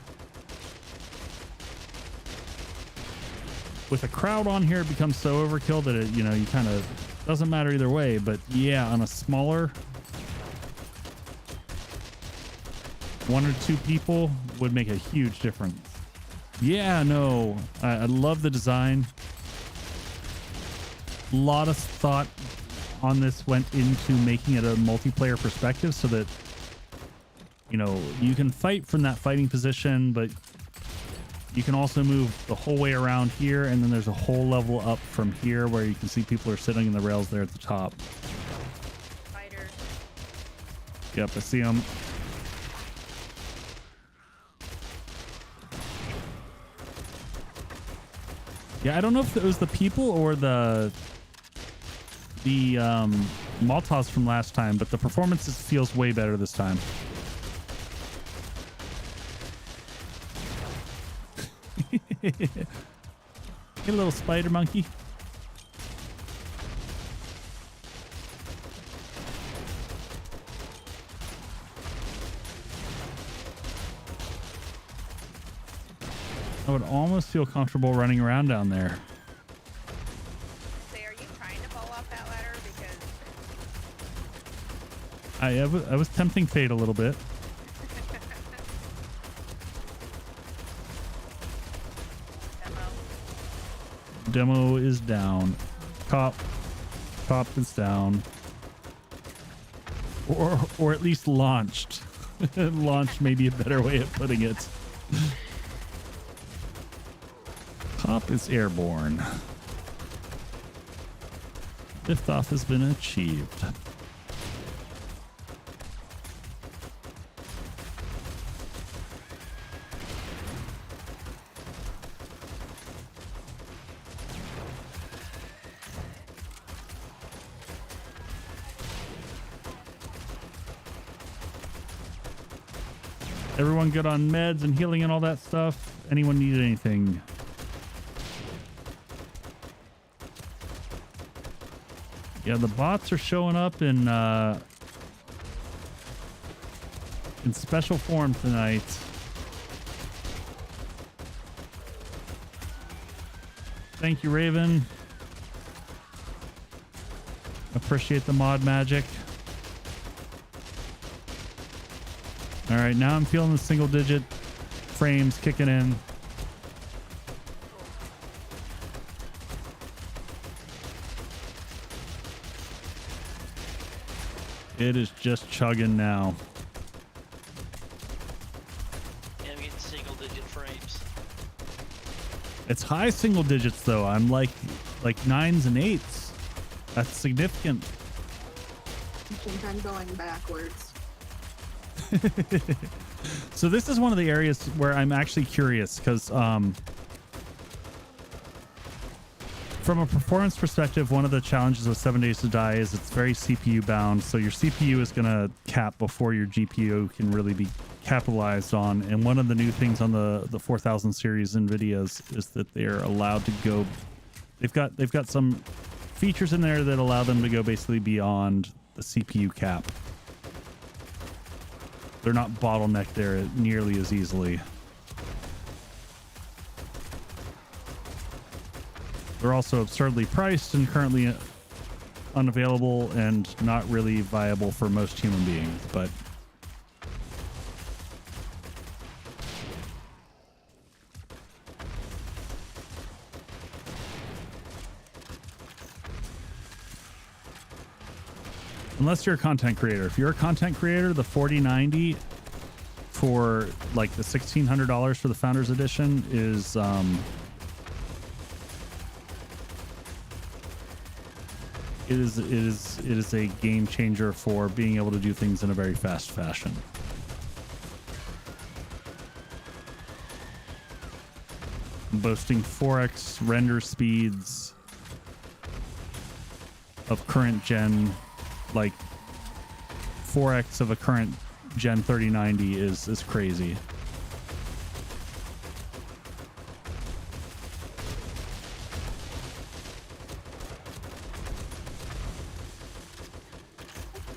With a crowd on here, it becomes so overkill that it, you know, you kind of doesn't matter either way. But yeah, on a smaller 1 or 2 people would make a huge difference. Yeah, no, I love the design. A lot of thought on this went into making it a multiplayer perspective so that, you know, you can fight from that fighting position, but you can also move the whole way around here, and then there's a whole level up from here where you can see people are sitting in the rails there at the top. Fighters. Yep, I see them. Yeah, I don't know if it was the people or the Molotovs from last time, but the performance feels way better this time. Get a little spider monkey. I would almost feel comfortable running around down there. Say, are you trying to fall off that ladder? Because I was tempting fate a little bit. Demo is down. Cop is down. Or at least launched. Launched may be a better way of putting it. Cop is airborne. Liftoff has been achieved. Everyone good on meds and healing and all that stuff? Anyone need anything? Yeah, the bots are showing up in special form tonight. Thank you, Raven. appreciate the mod magic. All right, now I'm feeling the single digit frames kicking in. It is just chugging now. Yeah, I'm getting single digit frames. It's high single digits though. I'm like 9s and 8s. That's significant. I think I'm going backwards. So this is one of the areas where I'm actually curious because from a performance perspective, one of the challenges with 7 Days to Die is it's very CPU bound. So your CPU is going to cap before your GPU can really be capitalized on. And one of the new things on the 4000 series NVIDIAs is that they're allowed to go. They've got some features in there that allow them to go basically beyond the CPU cap. They're not bottlenecked there nearly as easily. They're also absurdly priced and currently unavailable and not really viable for most human beings, but unless you're a content creator. If you're a content creator, the 4090 for like the $1,600 for the Founders Edition is it is a game changer for being able to do things in a very fast fashion. Boasting 4x render speeds of current gen, like 4x of a current gen 3090 is crazy.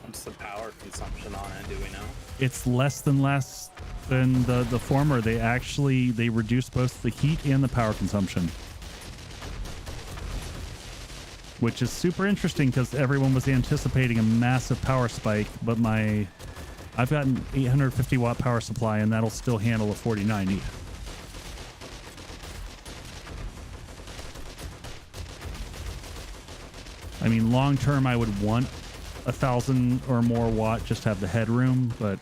What's the power consumption on it? Do we know? It's less than the former. They reduce both the heat and the power consumption, which is super interesting because everyone was anticipating a massive power spike, but I've got an 850 watt power supply and that'll still handle a 4090. I mean, long term, I would want 1,000 or more watt just to have the headroom, but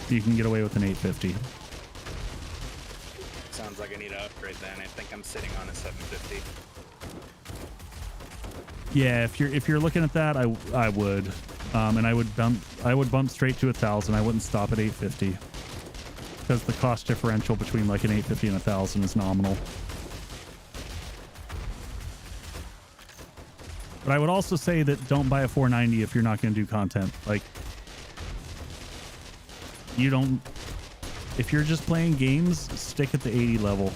you can get away with an 850. Sounds like I need to upgrade then. I think I'm sitting on a 750. Yeah, if you're looking at that, I would, and I would bump straight to 1,000. I wouldn't stop at 850 because the cost differential between like an 850 and 1,000 is nominal. But I would also say that don't buy a 490 if you're not going to do content. Like, if you're just playing games, stick at the 80 level.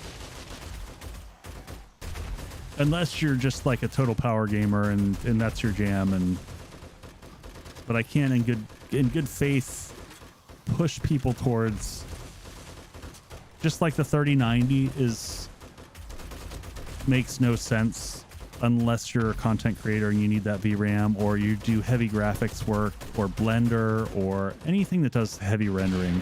Unless you're just like a total power gamer and that's your jam. But I can't in good faith push people towards, just like the 3090 makes no sense unless you're a content creator and you need that VRAM, or you do heavy graphics work or Blender or anything that does heavy rendering.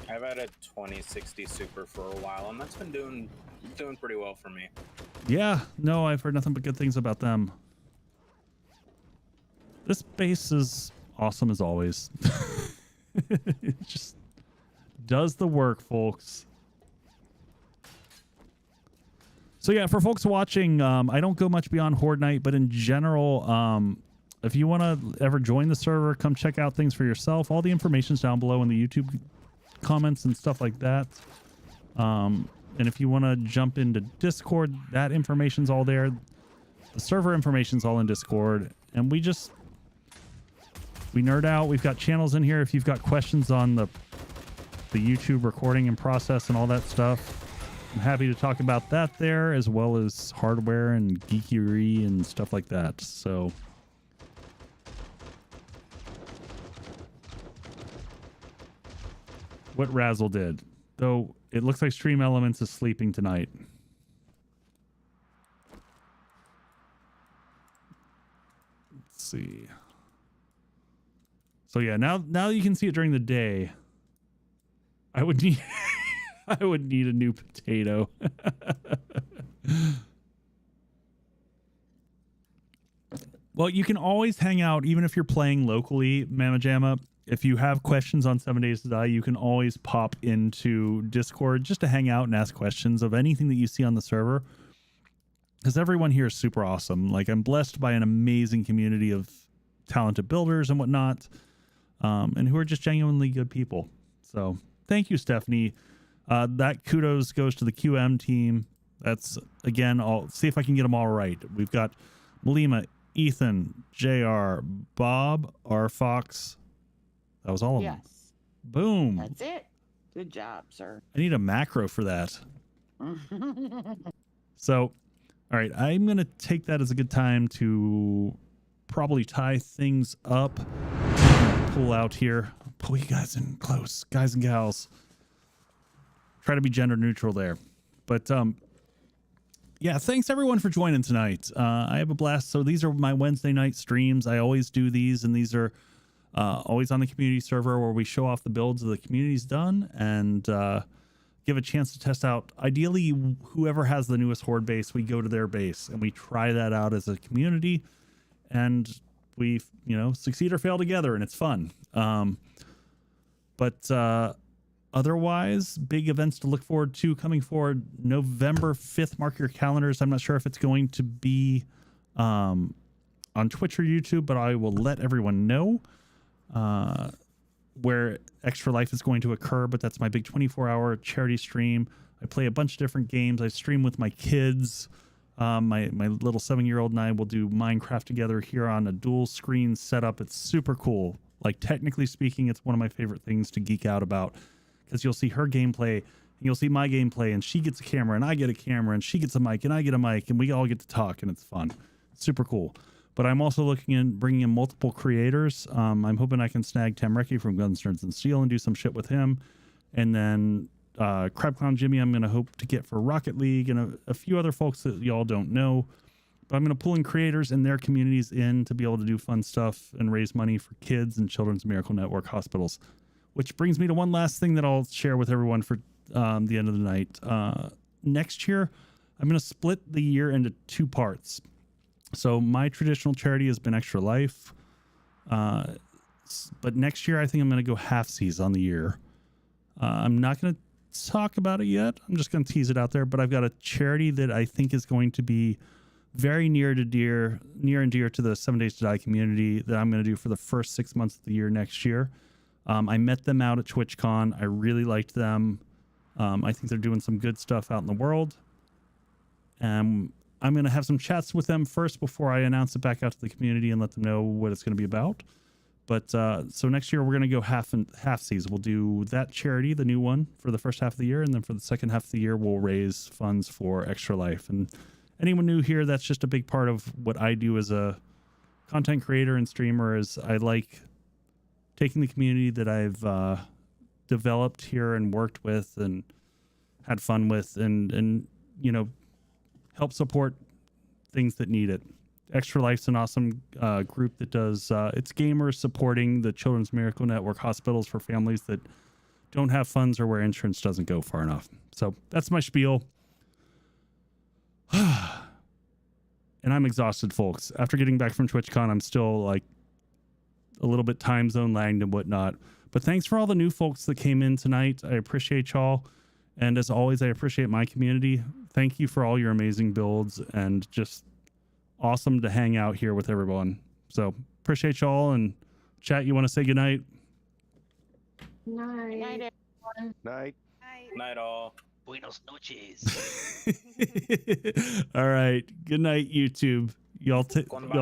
I've had a 2060 Super for a while, and that's been doing pretty well for me. Yeah, no, I've heard nothing but good things about them. This base is awesome as always. It just does the work, folks. So yeah, for folks watching, I don't go much beyond Horde Night, but in general, if you want to ever join the server, come check out things for yourself. All the information's down below in the YouTube comments and stuff like that. And if you want to jump into Discord, that information's all there. The server information's all in Discord, and we nerd out. We've got channels in here if you've got questions on the YouTube recording and process and all that stuff. I'm happy to talk about that there, as well as hardware and geekery and stuff like that. So what Razzle did, though, It looks like Stream Elements is sleeping tonight. Let's see. So yeah, now you can see it during the day. I would need I would need a new potato. Well, you can always hang out even if you're playing locally, Mama Jamma. If you have questions on 7 Days to Die, you can always pop into Discord just to hang out and ask questions of anything that you see on the server. Because everyone here is super awesome. Like, I'm blessed by an amazing community of talented builders and whatnot, and who are just genuinely good people. So thank you, Stephanie. That kudos goes to the QM team. That's, again, I'll see if I can get them all right. We've got Malima, Ethan, JR, Bob, R. Fox. That was all of them. Yes. Boom. That's it. Good job, sir. I need a macro for that. So, all right, I'm going to take that as a good time to probably tie things up. Pull out here. Pull you guys in close, guys and gals. Try to be gender neutral there. But, yeah, thanks everyone for joining tonight. I have a blast. So these are my Wednesday night streams. I always do these, and these are always on the community server where we show off the builds that the community's done and give a chance to test out. Ideally, whoever has the newest Horde base, we go to their base and we try that out as a community, and we, succeed or fail together, and it's fun. But otherwise, big events to look forward to coming forward. November 5th, mark your calendars. I'm not sure if it's going to be on Twitch or YouTube, but I will let everyone know where Extra Life is going to occur. But that's my big 24-hour charity stream. I play a bunch of different games. I stream with my kids. My little 7-year-old and I will do Minecraft together here on a dual screen setup. It's super cool. Like, technically speaking, it's one of my favorite things to geek out about, because you'll see her gameplay and you'll see my gameplay, and she gets a camera and I get a camera, and she gets a mic and I get a mic, and we all get to talk, and it's fun. Super cool. But I'm also looking in bringing in multiple creators. I'm hoping I can snag Tamreki from Guns, Nerds, and Steel and do some shit with him. And then Crab Clown Jimmy I'm going to hope to get for Rocket League, and a few other folks that y'all don't know. But I'm going to pull in creators and their communities in to be able to do fun stuff and raise money for kids and Children's Miracle Network hospitals. Which brings me to one last thing that I'll share with everyone for the end of the night. Next year, I'm going to split the year into 2 parts. So my traditional charity has been Extra Life. But next year, I think I'm going to go half-seas on the year. I'm not going to talk about it yet. I'm just going to tease it out there. But I've got a charity that I think is going to be very near and dear to the 7 Days to Die community that I'm going to do for the first 6 months of the year next year. I met them out at TwitchCon. I really liked them. I think they're doing some good stuff out in the world. I'm going to have some chats with them first before I announce it back out to the community and let them know what it's going to be about. But so next year we're going to go half-seas. We'll do that charity, the new one, for the first half of the year, and then for the second half of the year we'll raise funds for Extra Life. And anyone new here, that's just a big part of what I do as a content creator and streamer. Is I like taking the community that I've developed here and worked with and had fun with, and help support things that need it. Extra Life's an awesome group that does it's gamers supporting the Children's Miracle Network hospitals for families that don't have funds or where insurance doesn't go far enough. So that's my spiel. And I'm exhausted, folks. After getting back from TwitchCon, I'm still like a little bit time zone lagged and whatnot. But thanks for all the new folks that came in tonight. I appreciate y'all. And as always, I appreciate my community. Thank you for all your amazing builds, and just awesome to hang out here with everyone. So appreciate y'all. And chat, you want to say goodnight? Night. Night, everyone. Night. Night all. Buenos noches. All right. Good night, YouTube. Y'all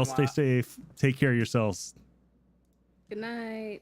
stay safe. Take care of yourselves. Good night.